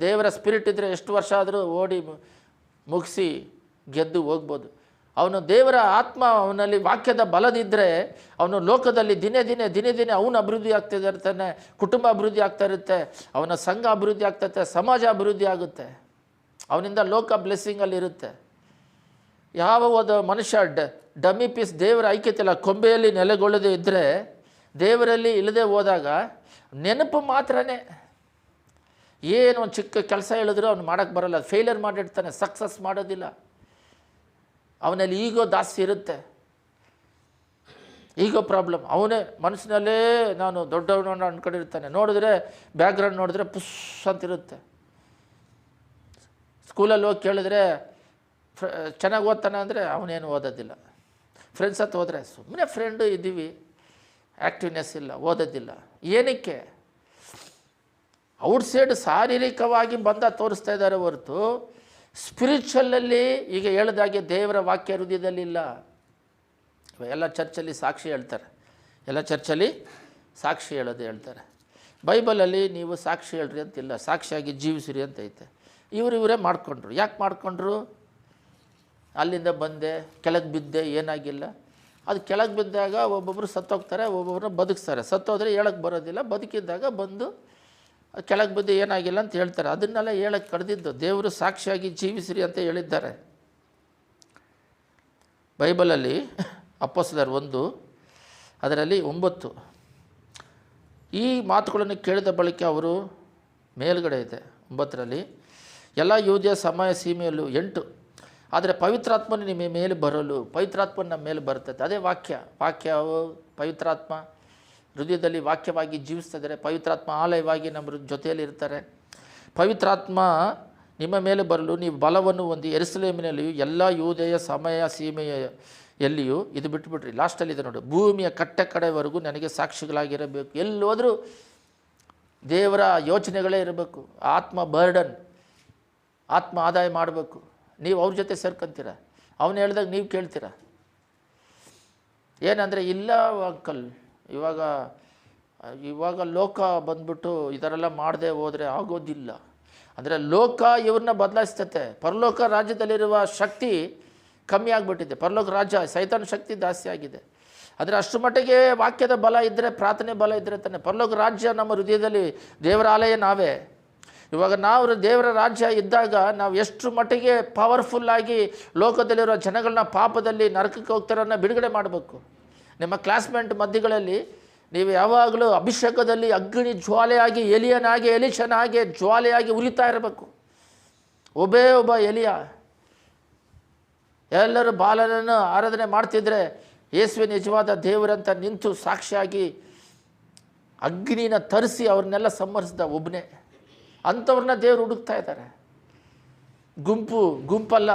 ದೇವರ ಸ್ಪಿರಿಟ್ ಇದ್ದರೆ ಎಷ್ಟು ವರ್ಷ ಆದರೂ ಓಡಿ ಮುಗಿಸಿ ಗೆದ್ದು ಹೋಗ್ಬೋದು. ಅವನು ದೇವರ ಆತ್ಮ ಅವನಲ್ಲಿ ವಾಕ್ಯದ ಬಲದಿದ್ದರೆ ಅವನು ಲೋಕದಲ್ಲಿ ದಿನೇ ದಿನೇ ಅವನು ಅಭಿವೃದ್ಧಿ ಆಗ್ತಾ ಇರ್ತಾನೆ, ಕುಟುಂಬ ಅಭಿವೃದ್ಧಿ ಆಗ್ತಾ ಇರುತ್ತೆ, ಅವನ ಸಂಘ ಅಭಿವೃದ್ಧಿ ಆಗ್ತೈತೆ, ಸಮಾಜ ಅಭಿವೃದ್ಧಿ ಆಗುತ್ತೆ, ಅವನಿಂದ ಲೋಕ ಬ್ಲೆಸ್ಸಿಂಗಲ್ಲಿ ಇರುತ್ತೆ. ಯಾವ ಒಂದು ಮನುಷ್ಯ ಡಮ್ಮಿ ಪೀಸ್ ದೇವರ ಐಕ್ಯತೆಲ್ಲ ಕೊಂಬೆಯಲ್ಲಿ ನೆಲೆಗೊಳ್ಳದೇ ಇದ್ದರೆ, ದೇವರಲ್ಲಿ ಇಲ್ಲದೆ ಹೋದಾಗ ನೆನಪು ಮಾತ್ರನೇ. ಏನು ಒಂದು ಚಿಕ್ಕ ಕೆಲಸ ಹೇಳಿದ್ರು ಅವ್ನು ಮಾಡೋಕ್ಕೆ ಬರೋಲ್ಲ, ಫೇಲಿಯರ್ ಮಾಡಿರ್ತಾನೆ, ಸಕ್ಸಸ್ ಮಾಡೋದಿಲ್ಲ. ಅವನಲ್ಲಿ ಈಗೋ ಜಾಸ್ತಿ ಇರುತ್ತೆ, ಈಗೋ ಪ್ರಾಬ್ಲಮ್. ಅವನೇ ಮನಸ್ಸಿನಲ್ಲೇ ನಾನು ದೊಡ್ಡವನು ಅಂದ್ಕೊಂಡಿರ್ತಾನೆ. ನೋಡಿದ್ರೆ ಬ್ಯಾಕ್ಗ್ರೌಂಡ್ ನೋಡಿದ್ರೆ ಪುಷ್ ಅಂತಿರುತ್ತೆ. ಸ್ಕೂಲಲ್ಲಿ ಹೋಗಿ ಕೇಳಿದ್ರೆ ಚೆನ್ನಾಗಿ ಓದ್ತಾನೆ ಅಂದರೆ ಅವನೇನು ಓದೋದಿಲ್ಲ. ಫ್ರೆಂಡ್ಸ್ ಹತ್ರ ಹೋದರೆ ಸುಮ್ಮನೆ ಫ್ರೆಂಡು ಇದ್ದೀವಿ, ಆ್ಯಕ್ಟಿವ್ನೆಸ್ ಇಲ್ಲ, ಓದೋದಿಲ್ಲ. ಏನಕ್ಕೆ? ಔಟ್ಸೈಡ್ ಶಾರೀರಿಕವಾಗಿ ಬಂದ ತೋರಿಸ್ತಾ ಇದ್ದಾರೆ ಹೊರತು ಸ್ಪಿರಿಚುವಲಲ್ಲಿ ಈಗ ಹೇಳಿದಾಗೆ ದೇವರ ವಾಕ್ಯ ಹೃದಯದಲ್ಲಿಲ್ಲ. ಎಲ್ಲ ಚರ್ಚಲ್ಲಿ ಸಾಕ್ಷಿ ಹೇಳ್ತಾರೆ, ಸಾಕ್ಷಿ ಹೇಳೋದು ಹೇಳ್ತಾರೆ. ಬೈಬಲಲ್ಲಿ ನೀವು ಸಾಕ್ಷಿ ಹೇಳ್ರಿ ಅಂತಿಲ್ಲ, ಸಾಕ್ಷಿಯಾಗಿ ಜೀವಿಸಿರಿ ಅಂತ ಐತೆ. ಇವರೇ ಮಾಡ್ಕೊಂಡ್ರು. ಯಾಕೆ ಮಾಡ್ಕೊಂಡ್ರು? ಅಲ್ಲಿಂದ ಬಂದೆ, ಕೆಳಗೆ ಬಿದ್ದೆ, ಏನಾಗಿಲ್ಲ. ಅದು ಕೆಳಗೆ ಬಿದ್ದಾಗ ಒಬ್ಬೊಬ್ಬರು ಸತ್ತೋಗ್ತಾರೆ, ಒಬ್ಬೊಬ್ಬರನ್ನ ಬದುಕಿಸ್ತಾರೆ. ಸತ್ತೋದ್ರೆ ಹೇಳಕ್ಕೆ ಬರೋದಿಲ್ಲ, ಬದುಕಿದ್ದಾಗ ಬಂದು ಕೆಳಗೆ ಬಿದ್ದು ಏನಾಗಿಲ್ಲ ಅಂತ ಹೇಳ್ತಾರೆ. ಅದನ್ನೆಲ್ಲ ಹೇಳಕ್ಕೆ ಕರೆದಿದ್ದು. ದೇವರು ಸಾಕ್ಷಿಯಾಗಿ ಜೀವಿಸಿರಿ ಅಂತ ಹೇಳಿದ್ದಾರೆ ಬೈಬಲಲ್ಲಿ. ಅಪೊಸ್ತಲರು 1 ಅದರಲ್ಲಿ 9. ಈ ಮಾತುಗಳನ್ನು ಕೇಳಿದ ಬಳಿಕ ಅವರು ಮೇಲ್ಗಡೆ ಇದೆ 9ರಲ್ಲಿ, ಎಲ್ಲ ಯೂದ್ಯ ಸಮಯ ಸೀಮೆಯಲ್ಲೂ 8 ಆದರೆ ಪವಿತ್ರಾತ್ಮನು ನಿಮ್ಮ ಮೇಲೆ ಬರಲು, ಪವಿತ್ರಾತ್ಮನ ನಮ್ಮ ಮೇಲೆ ಬರ್ತದೆ. ಅದೇ ವಾಕ್ಯವು ಪವಿತ್ರಾತ್ಮ ಹೃದಯದಲ್ಲಿ ವಾಕ್ಯವಾಗಿ ಜೀವಿಸ್ತಿದ್ದಾರೆ. ಪವಿತ್ರಾತ್ಮ ಆಲಯವಾಗಿ ನಮ್ಮ ಜೊತೆಯಲ್ಲಿ ಇರ್ತಾರೆ. ಪವಿತ್ರಾತ್ಮ ನಿಮ್ಮ ಮೇಲೆ ಬರಲು ನೀವು ಬಲವನ್ನು ಹೊಂದಿ ಯೆರೂಸಲೇಮಿನಲ್ಲಿಯೂ ಎಲ್ಲ ಯೂದೆಯ ಸಮಯ ಸೀಮೆಯಲ್ಲಿಯೂ, ಇದು ಬಿಟ್ಟುಬಿಟ್ರಿ, ಲಾಸ್ಟಲ್ಲಿದೆ ನೋಡಿ, ಭೂಮಿಯ ಕಡೆವರೆಗೂ ನನಗೆ ಸಾಕ್ಷಿಗಳಾಗಿರಬೇಕು. ಎಲ್ಲೋದ್ರೂ ದೇವರ ಯೋಚನೆಗಳೇ ಇರಬೇಕು. ಆತ್ಮ ಆದಾಯ ಮಾಡಬೇಕು. ನೀವು ಅವ್ರ ಜೊತೆ ಸೇರ್ಕೊಂತೀರ, ಅವನು ಹೇಳ್ದಾಗ ನೀವು ಕೇಳ್ತೀರ. ಏನಂದರೆ ಇಲ್ಲ ಅಂಕಲ್, ಇವಾಗ ಲೋಕ ಬಂದ್ಬಿಟ್ಟು ಇದರೆಲ್ಲ ಮಾಡದೆ ಹೋದರೆ ಆಗೋದಿಲ್ಲ. ಅಂದರೆ ಲೋಕ ಇವ್ರನ್ನ ಬದಲಾಯಿಸ್ತತೆ. ಪರಲೋಕ ರಾಜ್ಯದಲ್ಲಿರುವ ಶಕ್ತಿ ಕಮ್ಮಿ ಆಗಿಬಿಟ್ಟಿದೆ. ಪರಲೋಕ ರಾಜ್ಯ ಸೈತಾನ ಶಕ್ತಿ ಜಾಸ್ತಿ ಆಗಿದೆ. ಆದರೆ ಅಷ್ಟು ಮಟ್ಟಿಗೆ ವಾಕ್ಯದ ಬಲ ಇದ್ದರೆ, ಪ್ರಾರ್ಥನೆ ಬಲ ಇದ್ದರೆ ತಾನೆ ಪರಲೋಕ ರಾಜ್ಯ ನಮ್ಮ ಹೃದಯದಲ್ಲಿ. ದೇವರ ಆಲಯ ನಾವೇ. ಇವಾಗ ನಾವು ದೇವರ ರಾಜ್ಯ ಇದ್ದಾಗ ನಾವು ಎಷ್ಟು ಮಟ್ಟಿಗೆ ಪವರ್ಫುಲ್ಲಾಗಿ ಲೋಕದಲ್ಲಿರೋ ಜನಗಳನ್ನ ಪಾಪದಲ್ಲಿ ನರಕಕ್ಕೆ ಹೋಗ್ತಾರನ್ನ ಬಿಡುಗಡೆ ಮಾಡಬೇಕು. ನಿಮ್ಮ ಕ್ಲಾಸ್ಮೇಟ್ ಮಧ್ಯಗಳಲ್ಲಿ ನೀವು ಯಾವಾಗಲೂ ಅಭಿಷೇಕದಲ್ಲಿ ಅಗ್ನಿ ಜ್ವಾಲೆಯಾಗಿ ಎಲಿಯನಾಗಿ ಎಲಿಷನಾಗಿ ಜ್ವಾಲೆಯಾಗಿ ಉರಿತಾ ಇರಬೇಕು. ಒಬ್ಬ ಎಲಿಯ ಎಲ್ಲರೂ ಬಾಲನನ್ನು ಆರಾಧನೆ ಮಾಡ್ತಿದ್ರೆ ಯೇಸುವೆ ನಿಜವಾದ ದೇವರಂತ ನಿಂತು ಸಾಕ್ಷಿಯಾಗಿ ಅಗ್ನಿನ ತರಿಸಿ ಅವ್ರನ್ನೆಲ್ಲ ಸಂಹರಿಸಿದ ಒಬ್ಬನೇ. ಅಂಥವ್ರನ್ನ ದೇವರು ಹುಡುಕ್ತಾ ಇದ್ದಾರೆ. ಗುಂಪಲ್ಲ.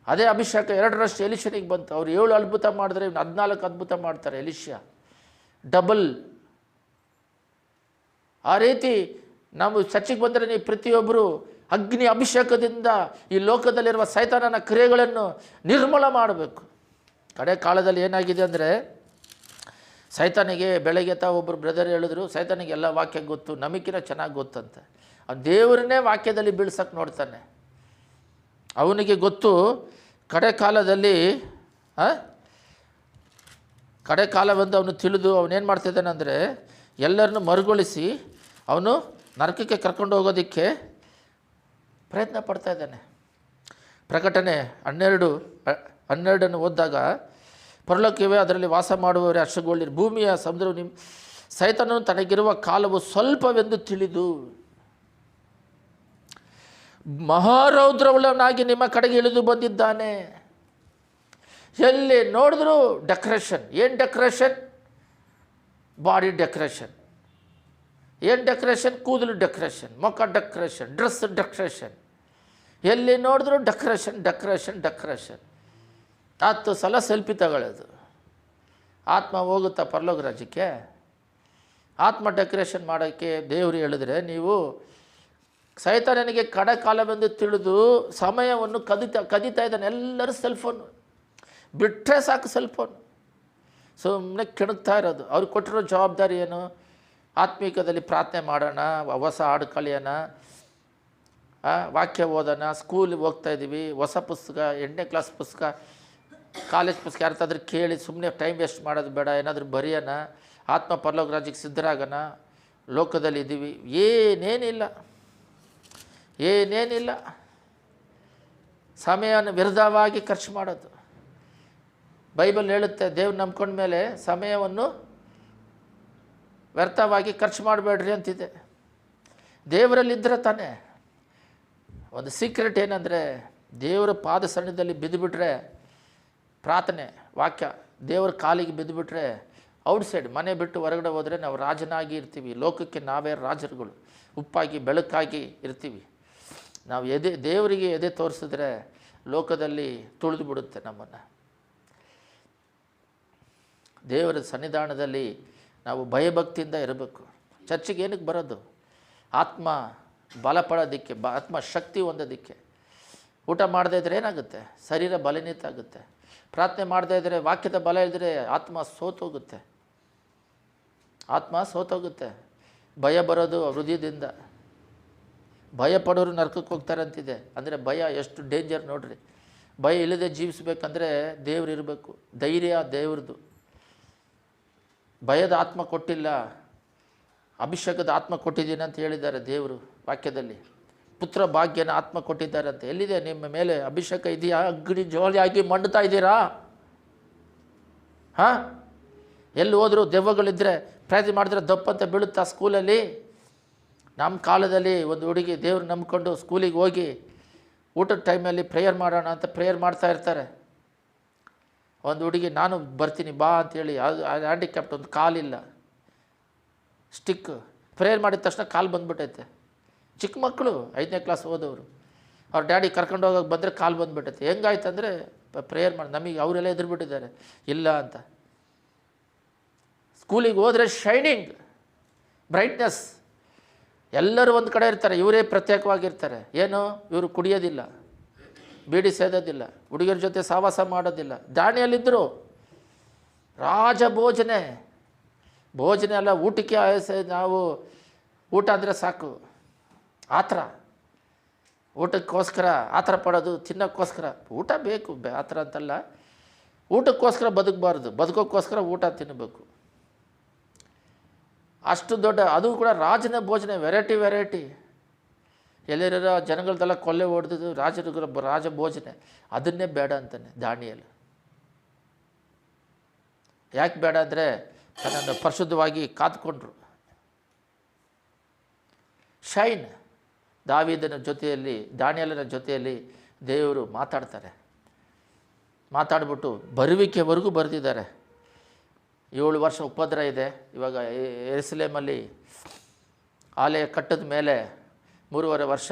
ಅದೇ ಅಭಿಷೇಕ 2ರಷ್ಟು ಎಲಿಷನಿಗೆ ಬಂತು. ಅವ್ರು 7 ಅದ್ಭುತ ಮಾಡಿದ್ರೆ 14 ಅದ್ಭುತ ಮಾಡ್ತಾರೆ ಎಲಿಷ್ಯ. ಡಬಲ್. ಆ ರೀತಿ ನಾವು ಚರ್ಚಿಗೆ ಬಂದರೆ ನೀವು ಪ್ರತಿಯೊಬ್ಬರು ಅಗ್ನಿ ಅಭಿಷೇಕದಿಂದ ಈ ಲೋಕದಲ್ಲಿರುವ ಸೈತಾನನ ಕ್ರಿಯೆಗಳನ್ನು ನಿರ್ಮೂಲ ಮಾಡಬೇಕು. ಕಡೆ ಕಾಲದಲ್ಲಿ ಏನಾಗಿದೆ ಅಂದರೆ, ಸೈತಾನಿಗೆ ಬೆಳಗ್ಗೆ ಒಬ್ಬರು ಬ್ರದರ್ ಹೇಳಿದ್ರು, ಸೈತಾನಿಗೆ ಎಲ್ಲ ವಾಕ್ಯ ಗೊತ್ತು, ನಮಗಿನ ಚೆನ್ನಾಗಿ ಗೊತ್ತಂತೆ. ಅವ್ನು ದೇವರನ್ನೇ ವಾಕ್ಯದಲ್ಲಿ ಬೀಳ್ಸಕ್ಕೆ ನೋಡ್ತಾನೆ. ಅವನಿಗೆ ಗೊತ್ತು ಕಡೆ ಕಾಲವೆಂದು ಅವನು ತಿಳಿದು ಅವನೇನು ಮಾಡ್ತಿದ್ದಾನೆ ಅಂದರೆ, ಎಲ್ಲರನ್ನು ಮರುಗೊಳಿಸಿ ಅವನು ನರಕಕ್ಕೆ ಕರ್ಕೊಂಡು ಹೋಗೋದಕ್ಕೆ ಪ್ರಯತ್ನ ಪಡ್ತಾ ಇದ್ದಾನೆ. ಪ್ರಕಟಣೆ 12 ಓದಿದಾಗ, ಪರಲೋಕವೇ ಅದರಲ್ಲಿ ವಾಸ ಮಾಡುವವರೇ ಹರ್ಷಗೊಳ್ಳಿರಿ, ಭೂಮಿಯ ಸಮುದ್ರವು ಸೈತಾನನು ತನಗಿರುವ ಕಾಲವು ಸ್ವಲ್ಪವೆಂದು ತಿಳಿದು ಮಹಾರೌದ್ರವುಳ್ಳವನಾಗಿ ನಿಮ್ಮ ಕಡೆಗೆ ಇಳಿದು ಬಂದಿದ್ದಾನೆ. ಎಲ್ಲಿ ನೋಡಿದ್ರು ಡೆಕೋರೇಷನ್. ಏನು ಡೆಕೋರೇಷನ್? Body decoration. ಏನು ಡೆಕೋರೇಷನ್? ಕೂದಲು ಡೆಕೋರೇಷನ್, ಮುಖ ಡೆಕೋರೇಷನ್, ಡ್ರೆಸ್ ಡೆಕೋರೇಷನ್. ಎಲ್ಲಿ ನೋಡಿದ್ರು ಡೆಕೋರೇಷನ್. 10 ಸಲ ಸೆಲ್ಫಿ ತಗೊಳ್ಳೋದು. ಆತ್ಮ ಹೋಗುತ್ತಾ ಪರಲೋಕ ರಾಜ್ಯಕ್ಕೆ? ಆತ್ಮ ಡೆಕೋರೇಷನ್ ಮಾಡೋಕ್ಕೆ ದೇವರು ಹೇಳಿದ್ರೆ, ನೀವು ಸೈತಾನನಿಗೆ ಕಡೆ ಕಾಲವೆಂದು ತಿಳಿದು ಸಮಯವನ್ನು ಕದೀತಾ ಇದ್ದಾನೆ. ಎಲ್ಲರೂ ಸೆಲ್ಫೋನು ಬಿಟ್ಟರೆ ಸಾಕು, ಸೆಲ್ಫೋನು. ಸುಮ್ಮನೆ ಕೆಣಕ್ತಾ ಇರೋದು. ಅವ್ರಿಗೆ ಕೊಟ್ಟಿರೋ ಜವಾಬ್ದಾರಿ ಏನು? ಆತ್ಮೀಕದಲ್ಲಿ ಪ್ರಾರ್ಥನೆ ಮಾಡೋಣ, ಹೊಸ ಹಾಡು ಕಲಿಯೋಣ, ವಾಕ್ಯ ಓದೋಣ, ಸ್ಕೂಲಿಗೆ ಹೋಗ್ತಾಯಿದ್ದೀವಿ, ಹೊಸ ಪುಸ್ತಕ, 8ನೇ ಕ್ಲಾಸ್ ಪುಸ್ತಕ, ಕಾಲೇಜ್ ಪುಸ್ತಕ ಯಾರ್ತಾದ್ರೂ ಕೇಳಿ ಸುಮ್ಮನೆ ಟೈಮ್ ವೇಸ್ಟ್ ಮಾಡೋದು ಬೇಡ. ಏನಾದರೂ ಬರೆಯೋಣ, ಆತ್ಮ ಪರಲೋಕ ರಾಜ್ಯಕ್ಕೆ ಸಿದ್ಧರಾಗೋಣ. ಲೋಕದಲ್ಲಿ ಇದ್ದೀವಿ, ಏನೇನಿಲ್ಲ. ಸಮಯವನ್ನು ವ್ಯರ್ಥವಾಗಿ ಖರ್ಚು ಮಾಡೋದು. ಬೈಬಲ್ ಹೇಳುತ್ತೆ, ದೇವ್ರು ನಂಬ್ಕೊಂಡ ಮೇಲೆ ಸಮಯವನ್ನು ವ್ಯರ್ಥವಾಗಿ ಖರ್ಚು ಮಾಡಬೇಡ್ರಿ ಅಂತಿದೆ. ದೇವರಲ್ಲಿದ್ದರೆ ತಾನೇ. ಒಂದು ಸೀಕ್ರೆಟ್ ಏನಂದರೆ, ದೇವರ ಪಾದ ಸನ್ನಿಧಿಯಲ್ಲಿ ಬಿದ್ದುಬಿಟ್ರೆ, ಪ್ರಾರ್ಥನೆ ವಾಕ್ಯ ದೇವರ ಕಾಲಿಗೆ ಬಿದ್ದುಬಿಟ್ರೆ, ಔಟ್ಸೈಡ್ ಮನೆ ಬಿಟ್ಟು ಹೊರಗಡೆ ಹೋದರೆ ನಾವು ರಾಜನಾಗಿ ಇರ್ತೀವಿ. ಲೋಕಕ್ಕೆ ನಾವೇ ರಾಜರುಗಳು, ಉಪ್ಪಾಗಿ ಬೆಳಕಾಗಿ ಇರ್ತೀವಿ. ನಾವು ದೇವರಿಗೆ ಎದೆ ತೋರಿಸಿದ್ರೆ ಲೋಕದಲ್ಲಿ ತುಳಿದು ಬಿಡುತ್ತೆ ನಮ್ಮನ್ನು. ದೇವರ ಸನ್ನಿಧಾನದಲ್ಲಿ ನಾವು ಭಯಭಕ್ತಿಯಿಂದ ಇರಬೇಕು. ಚರ್ಚಿಗೆ ಏನಕ್ಕೆ ಬರೋದು? ಆತ್ಮ ಬಲಪಡೋದಕ್ಕೆ, ಆತ್ಮ ಶಕ್ತಿ ಹೊಂದೋದಕ್ಕೆ. ಊಟ ಮಾಡದೇ ಇದ್ದರೆ ಏನಾಗುತ್ತೆ? ಶರೀರ ಬಲನೀತ ಆಗುತ್ತೆ. ಪ್ರಾರ್ಥನೆ ಮಾಡದೇ ಇದ್ದರೆ, ವಾಕ್ಯದ ಬಲ ಇದ್ದರೆ ಆತ್ಮ ಸೋತೋಗುತ್ತೆ. ಭಯ ಬರೋದು ಹೃದಯದಿಂದ. ಭಯ ಪಡೋರು ನರಕಕ್ಕೆ ಹೋಗ್ತಾರಂತಿದೆ. ಅಂದರೆ ಭಯ ಎಷ್ಟು ಡೇಂಜರ್ ನೋಡ್ರಿ. ಭಯ ಇಲ್ಲದೆ ಜೀವಿಸಬೇಕಂದ್ರೆ ದೇವ್ರು ಇರಬೇಕು. ಧೈರ್ಯ ದೇವ್ರದ್ದು. ಭಯದ ಆತ್ಮ ಕೊಟ್ಟಿಲ್ಲ, ಅಭಿಷೇಕದ ಆತ್ಮ ಕೊಟ್ಟಿದ್ದೀನಿ ಅಂತ ಹೇಳಿದ್ದಾರೆ ದೇವರು ವಾಕ್ಯದಲ್ಲಿ. ಪುತ್ರ ಭಾಗ್ಯನ ಆತ್ಮ ಕೊಟ್ಟಿದ್ದಾರೆ ಅಂತ. ಎಲ್ಲಿದೆ ನಿಮ್ಮ ಮೇಲೆ ಅಭಿಷೇಕ? ಇದೆಯಾ? ಅಗ್ನಿ ಜ್ವಾಲೆಯಾಗಿ ಮಂಡ್ತಾ ಇದ್ದೀರಾ? ಎಲ್ಲಿ ಹೋದರೂ ದೆವ್ವಗಳಿದ್ದರೆ ಪ್ರಯತ್ನ ಮಾಡಿದ್ರೆ ದಪ್ಪಂತ ಬೀಳುತ್ತಾ ಸ್ಕೂಲಲ್ಲಿ? ನಮ್ಮ ಕಾಲದಲ್ಲಿ ಒಂದು ಹುಡುಗಿ ದೇವ್ರು ನಂಬ್ಕೊಂಡು ಸ್ಕೂಲಿಗೆ ಹೋಗಿ ಊಟದ ಟೈಮಲ್ಲಿ ಪ್ರೇಯರ್ ಮಾಡೋಣ ಅಂತ ಪ್ರೇಯರ್ ಮಾಡ್ತಾ ಇರ್ತಾರೆ. ಒಂದು ಹುಡುಗಿ, ನಾನು ಬರ್ತೀನಿ ಬಾ ಅಂತೇಳಿ, ಅದು ಹ್ಯಾಂಡಿಕ್ಯಾಪ್ಟ್, ಒಂದು ಕಾಲಿಲ್ಲ, ಸ್ಟಿಕ್. ಪ್ರೇಯರ್ ಮಾಡಿದ ತಕ್ಷಣ ಕಾಲು ಬಂದುಬಿಟ್ಟೈತೆ. ಚಿಕ್ಕ ಮಕ್ಕಳು 5ನೇ ಕ್ಲಾಸ್ ಓದೋರು, ಅವ್ರ ಡ್ಯಾಡಿ ಕರ್ಕೊಂಡು ಹೋಗೋಕೆ ಬಂದರೆ ಕಾಲು ಬಂದುಬಿಟ್ಟೈತೆ. ಹೆಂಗಾಯ್ತು ಅಂದರೆ, ಪ್ರೇಯರ್ ಮಾಡಿ ನಮಗೆ ಅವರೆಲ್ಲ ಎದುರುಬಿಟ್ಟಿದ್ದಾರೆ ಇಲ್ಲ ಅಂತ. ಸ್ಕೂಲಿಗೆ ಹೋದರೆ ಶೈನಿಂಗ್, ಬ್ರೈಟ್ನೆಸ್. ಎಲ್ಲರೂ ಒಂದು ಕಡೆ ಇರ್ತಾರೆ, ಇವರೇ ಪ್ರತ್ಯೇಕವಾಗಿರ್ತಾರೆ. ಏನು? ಇವರು ಕುಡಿಯೋದಿಲ್ಲ, ಬೀಡಿ ಸೇದೋದಿಲ್ಲ, ಹುಡುಗಿಯರ ಜೊತೆ ಸಹವಾಸ ಮಾಡೋದಿಲ್ಲ. ದಾಣಿಯಲ್ಲಿದ್ದರು. ಭೋಜನೆ ಅಲ್ಲ, ಊಟಕ್ಕೆ ನಾವು ಊಟ ಅಂದರೆ ಸಾಕು, ಆತರ. ಊಟಕ್ಕೋಸ್ಕರ ಆತರ ಪಡೋದು, ತಿನ್ನೋಕ್ಕೋಸ್ಕರ. ಊಟ ಬೇಕು, ಆ ಥರ ಅಂತಲ್ಲ. ಊಟಕ್ಕೋಸ್ಕರ ಬದುಕಬಾರ್ದು, ಬದುಕೋಕ್ಕೋಸ್ಕರ ಊಟ ತಿನ್ನಬೇಕು. ಅಷ್ಟು ದೊಡ್ಡ, ಅದು ಕೂಡ ರಾಜನ ಭೋಜನ, ವೆರೈಟಿ. ಎಲ್ಲರ ಜನಗಳದೆಲ್ಲ ಕೊಲ್ಲೆ ಹೊಡೆದು ರಾಜ ಭೋಜನ, ಅದನ್ನೇ ಬೇಡ ಅಂತಾನೆ ದಾನಿಯೇಲ್. ಯಾಕೆ ಬೇಡ ಅಂದರೆ ತನ್ನನ್ನು ಪರಿಶುದ್ಧವಾಗಿ ಕಾದುಕೊಂಡ್ರು. ಶೈನ್. ದಾವೀದನ ಜೊತೆಯಲ್ಲಿ, ದಾನಿಯೇಲನ ಜೊತೆಯಲ್ಲಿ ದೇವರು ಮಾತಾಡ್ಬಿಟ್ಟು ಬರುವಿಕೆವರೆಗೂ ಬರೆದಿದ್ದಾರೆ. 7 ವರ್ಷ ಉಪದ್ರ ಇದೆ. ಇವಾಗ ಯೆರೂಸಲೇಮಲ್ಲಿ ಆಲಯ ಕಟ್ಟಿದ ಮೇಲೆ 3.5 ವರ್ಷ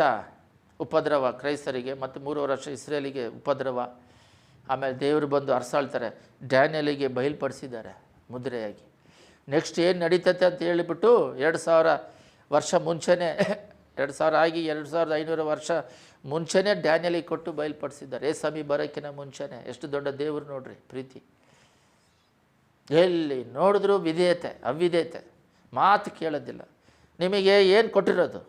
ಉಪದ್ರವ ಕ್ರೈಸ್ತರಿಗೆ, ಮತ್ತು 3.5 ವರ್ಷ ಇಸ್ರೇಲಿಗೆ ಉಪದ್ರವ. ಆಮೇಲೆ ದೇವರು ಬಂದು ಅರಸಾಳ್ತಾರೆ. ಡ್ಯಾನಿಯೇಲಿಗೆ ಬಯಲ್ಪಡಿಸಿದ್ದಾರೆ ಮುದ್ರೆಯಾಗಿ. ನೆಕ್ಸ್ಟ್ ಏನು ನಡೀತೈತೆ ಅಂತ ಹೇಳಿಬಿಟ್ಟು 2000 ವರ್ಷ ಮುಂಚೆನೇ, 2000 ಆಗಿ 2500 ವರ್ಷ ಮುಂಚೆನೇ ಡ್ಯಾನಿಯೇಲಿಗೆ ಕೊಟ್ಟು ಬಯಲ್ಪಡಿಸಿದ್ದಾರೆ. ಏಸಮಿ ಬರೋಕ್ಕಿಂತ ಮುಂಚೆನೇ. ಎಷ್ಟು ದೊಡ್ಡ ದೇವರು ನೋಡ್ರಿ, ಪ್ರೀತಿ. ಎಲ್ಲಿ ನೋಡಿದ್ರೂ ವಿಧೇಯತೆ, ಅವಿಧೇಯತೆ, ಮಾತು ಕೇಳೋದಿಲ್ಲ. ನಿಮಗೆ ಏನು ಕೊಟ್ಟಿರೋದು?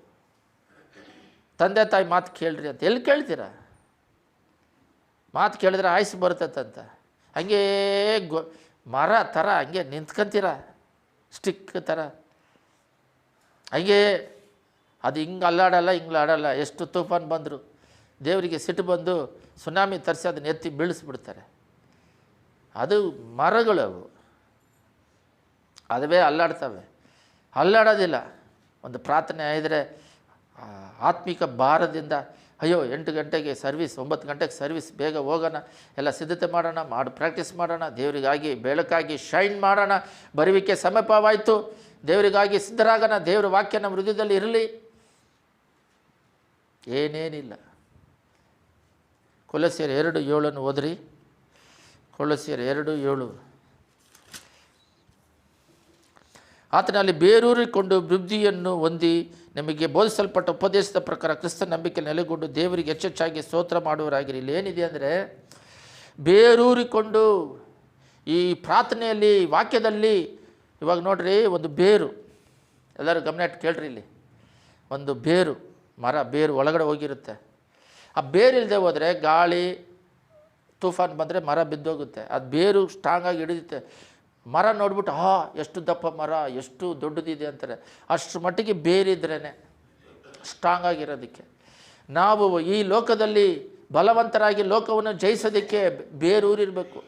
ತಂದೆ ತಾಯಿ ಮಾತು ಕೇಳ್ರಿ ಅಂತ ಎಲ್ಲಿ ಕೇಳ್ತೀರಾ? ಮಾತು ಕೇಳಿದ್ರೆ ಆಯ್ಸು ಬರ್ತೈತಂತ ಹಂಗೇ ಮರ ಥರ ಹಂಗೆ ನಿಂತ್ಕೊಂತೀರ, ಸ್ಟಿಕ್ ಥರ ಹಂಗೆ. ಅದು ಹಿಂಗೆ ಅಲ್ಲಾಡಲ್ಲ, ಹಿಂಗೆ ಆಡಲ್ಲ. ಎಷ್ಟು ತುಫಾನ್ ಬಂದರು ದೇವರಿಗೆ ಸಿಟ್ಟು ಬಂದು ಸುನಾಮಿ ತರಿಸಿ ಅದನ್ನ ಎತ್ತಿ ಬೀಳಿಸ್ಬಿಡ್ತಾರೆ. ಅದು ಮರಗಳು, ಅದುವೇ ಅಲ್ಲಾಡ್ತವೆ. ಅಲ್ಲಾಡೋದಿಲ್ಲ. ಒಂದು ಪ್ರಾರ್ಥನೆ ಆಗಿದ್ರೆ ಆತ್ಮಿಕ ಭಾರದಿಂದ, ಅಯ್ಯೋ 8 ಗಂಟೆಗೆ ಸರ್ವಿಸ್, 9 ಗಂಟೆಗೆ ಸರ್ವಿಸ್, ಬೇಗ ಹೋಗೋಣ, ಎಲ್ಲ ಸಿದ್ಧತೆ ಮಾಡೋಣ, ಪ್ರಾಕ್ಟೀಸ್ ಮಾಡೋಣ, ದೇವರಿಗಾಗಿ ಬೆಳಕಾಗಿ ಶೈನ್ ಮಾಡೋಣ, ಬರುವಿಕೆ ಸಮೀಪವಾಯಿತು, ದೇವರಿಗಾಗಿ ಸಿದ್ಧರಾಗೋಣ, ದೇವರ ವಾಕ್ಯ ನಮ್ಮ ಹೃದಯದಲ್ಲಿ ಇರಲಿ. ಏನೇನಿಲ್ಲ. ಕೊಲೊಸ್ಯರು 2:7 ಓದ್ರಿ. ಕೊಲೊಸ್ಯರು 2:7. ಆತನಲ್ಲಿ ಬೇರೂರಿಕೊಂಡು ವೃದ್ಧಿಯನ್ನು ಹೊಂದಿ ನಿಮಗೆ ಬೋಧಿಸಲ್ಪಟ್ಟ ಉಪದೇಶದ ಪ್ರಕಾರ ಕ್ರಿಸ್ತ ನಂಬಿಕೆ ನೆಲೆಗೊಂಡು ದೇವರಿಗೆ ಹೆಚ್ಚೆಚ್ಚಾಗಿ ಸ್ತೋತ್ರ ಮಾಡುವರಾಗಿರಿ. ಇಲ್ಲಿ ಏನಿದೆ ಅಂದರೆ, ಬೇರೂರಿಕೊಂಡು ಈ ಪ್ರಾರ್ಥನೆಯಲ್ಲಿ, ವಾಕ್ಯದಲ್ಲಿ. ಇವಾಗ ನೋಡ್ರಿ, ಒಂದು ಬೇರು, ಎಲ್ಲರೂ ಗಮನ ಇಟ್ಟು ಕೇಳ್ರಿ. ಇಲ್ಲಿ ಒಂದು ಬೇರು, ಮರ ಬೇರು ಒಳಗಡೆ ಹೋಗಿರುತ್ತೆ. ಆ ಬೇರಿಲ್ಲದೆ ಹೋದರೆ ಗಾಳಿ ತುಫಾನ್ ಬಂದರೆ ಮರ ಬಿದ್ದೋಗುತ್ತೆ. ಅದು ಬೇರು ಸ್ಟ್ರಾಂಗಾಗಿ ಹಿಡಿಯುತ್ತೆ. ಮರ ನೋಡ್ಬಿಟ್ಟು ಎಷ್ಟು ದಪ್ಪ ಮರ, ಎಷ್ಟು ದೊಡ್ಡದಿದೆ ಅಂತಾರೆ. ಅಷ್ಟು ಮಟ್ಟಿಗೆ ಬೇರಿದ್ರೇ ಸ್ಟ್ರಾಂಗ್ ಆಗಿರೋದಕ್ಕೆ. ನಾವು ಈ ಲೋಕದಲ್ಲಿ ಬಲವಂತರಾಗಿ ಲೋಕವನ್ನು ಜಯಿಸೋದಕ್ಕೆ ಬೇರೂರಿರಬೇಕು.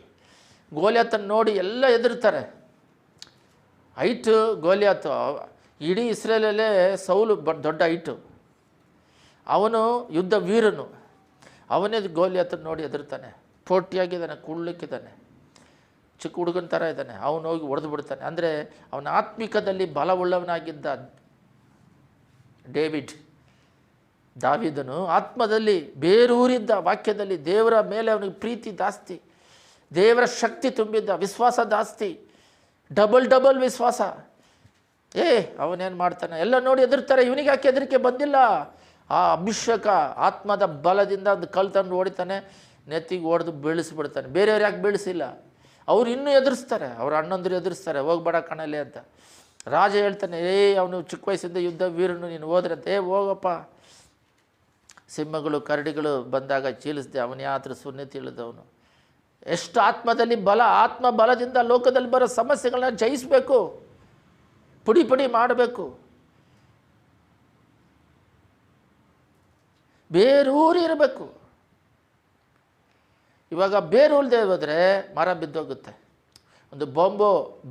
ಗೋಲಿಯಾತನ್ನು ನೋಡಿ ಎಲ್ಲ ಹೆದರ್ತಾರೆ. ಹೈಟು ಗೋಲಿಯಾತ, ಇಡೀ ಇಸ್ರೇಲಲ್ಲೇ ಸೌಲು ದೊಡ್ಡ ಹೈಟು, ಅವನು ಯುದ್ಧ ವೀರನು. ಅವನೇ ಗೋಲಿಯಾತನ್ನು ನೋಡಿ ಹೆದರ್ತಾನೆ. ಪೋಟಿಯಾಗಿದ್ದಾನೆ, ಕುಳ್ಳಕ್ಕಿದ್ದಾನೆ, ಚಿಕ್ಕ ಹುಡುಗನ ಥರ ಇದ್ದಾನೆ. ಅವನು ಹೋಗಿ ಹೊಡೆದು ಬಿಡ್ತಾನೆ. ಅಂದರೆ ಅವನ ಆತ್ಮಿಕದಲ್ಲಿ ಬಲವುಳ್ಳವನಾಗಿದ್ದ ದಾವೀದನು ಆತ್ಮದಲ್ಲಿ ಬೇರೂರಿದ್ದ, ವಾಕ್ಯದಲ್ಲಿ ದೇವರ ಮೇಲೆ ಅವನಿಗೆ ಪ್ರೀತಿ ಜಾಸ್ತಿ, ದೇವರ ಶಕ್ತಿ ತುಂಬಿದ್ದ, ವಿಶ್ವಾಸ ಜಾಸ್ತಿ, ಡಬಲ್ ವಿಶ್ವಾಸ. ಅವನೇನು ಮಾಡ್ತಾನೆ ಎಲ್ಲ ನೋಡಿ ಹೆದರ್ತಾರೆ. ಇವನಿಗೆ ಯಾಕೆ ಹೆದರಿಕೆ ಬಂದಿಲ್ಲ? ಆ ಅಭಿಷೇಕ ಆತ್ಮದ ಬಲದಿಂದ ಒಂದು ಕಲ್ಲು ತಂದು ಹೊಡಿತಾನೆ, ನೆತ್ತಿಗೆ ಹೊಡೆದು ಬೀಳಿಸ್ಬಿಡ್ತಾನೆ. ಬೇರೆಯವ್ರು ಯಾಕೆ ಬೀಳಿಸಿಲ್ಲ? ಅವ್ರು ಇನ್ನೂ ಎದುರಿಸ್ತಾರೆ, ಅವ್ರ ಅಣ್ಣಂದ್ರು ಎದುರಿಸ್ತಾರೆ, ಹೋಗ್ಬೇಡ ಕಣಲೆ ಅಂತ. ರಾಜ ಹೇಳ್ತಾನೆ, ಅವನು ಚಿಕ್ಕ ವಯಸ್ಸಿಂದ ಯುದ್ಧ ವೀರನು, ನೀನು ಹೋದ್ರಂತೆ, ಹೋಗಪ್ಪ. ಸಿಂಹಗಳು ಕರಡಿಗಳು ಬಂದಾಗ ಚೀಲಿಸ್ದೆ, ಅವನು ಯಾತ್ರ ಸುನ್ನೆ ತಿಳಿದವನು. ಎಷ್ಟು ಆತ್ಮದಲ್ಲಿ ಬಲ, ಆತ್ಮ ಬಲದಿಂದ ಲೋಕದಲ್ಲಿ ಬರೋ ಸಮಸ್ಯೆಗಳನ್ನ ಜಯಿಸಬೇಕು, ಪುಡಿ ಮಾಡಬೇಕು. ಬೇರೂರಿ ಇರಬೇಕು. ಇವಾಗ ಬೇರೂಲ್ದೆ ಹೋದರೆ ಮರ ಬಿದ್ದೋಗುತ್ತೆ. ಒಂದು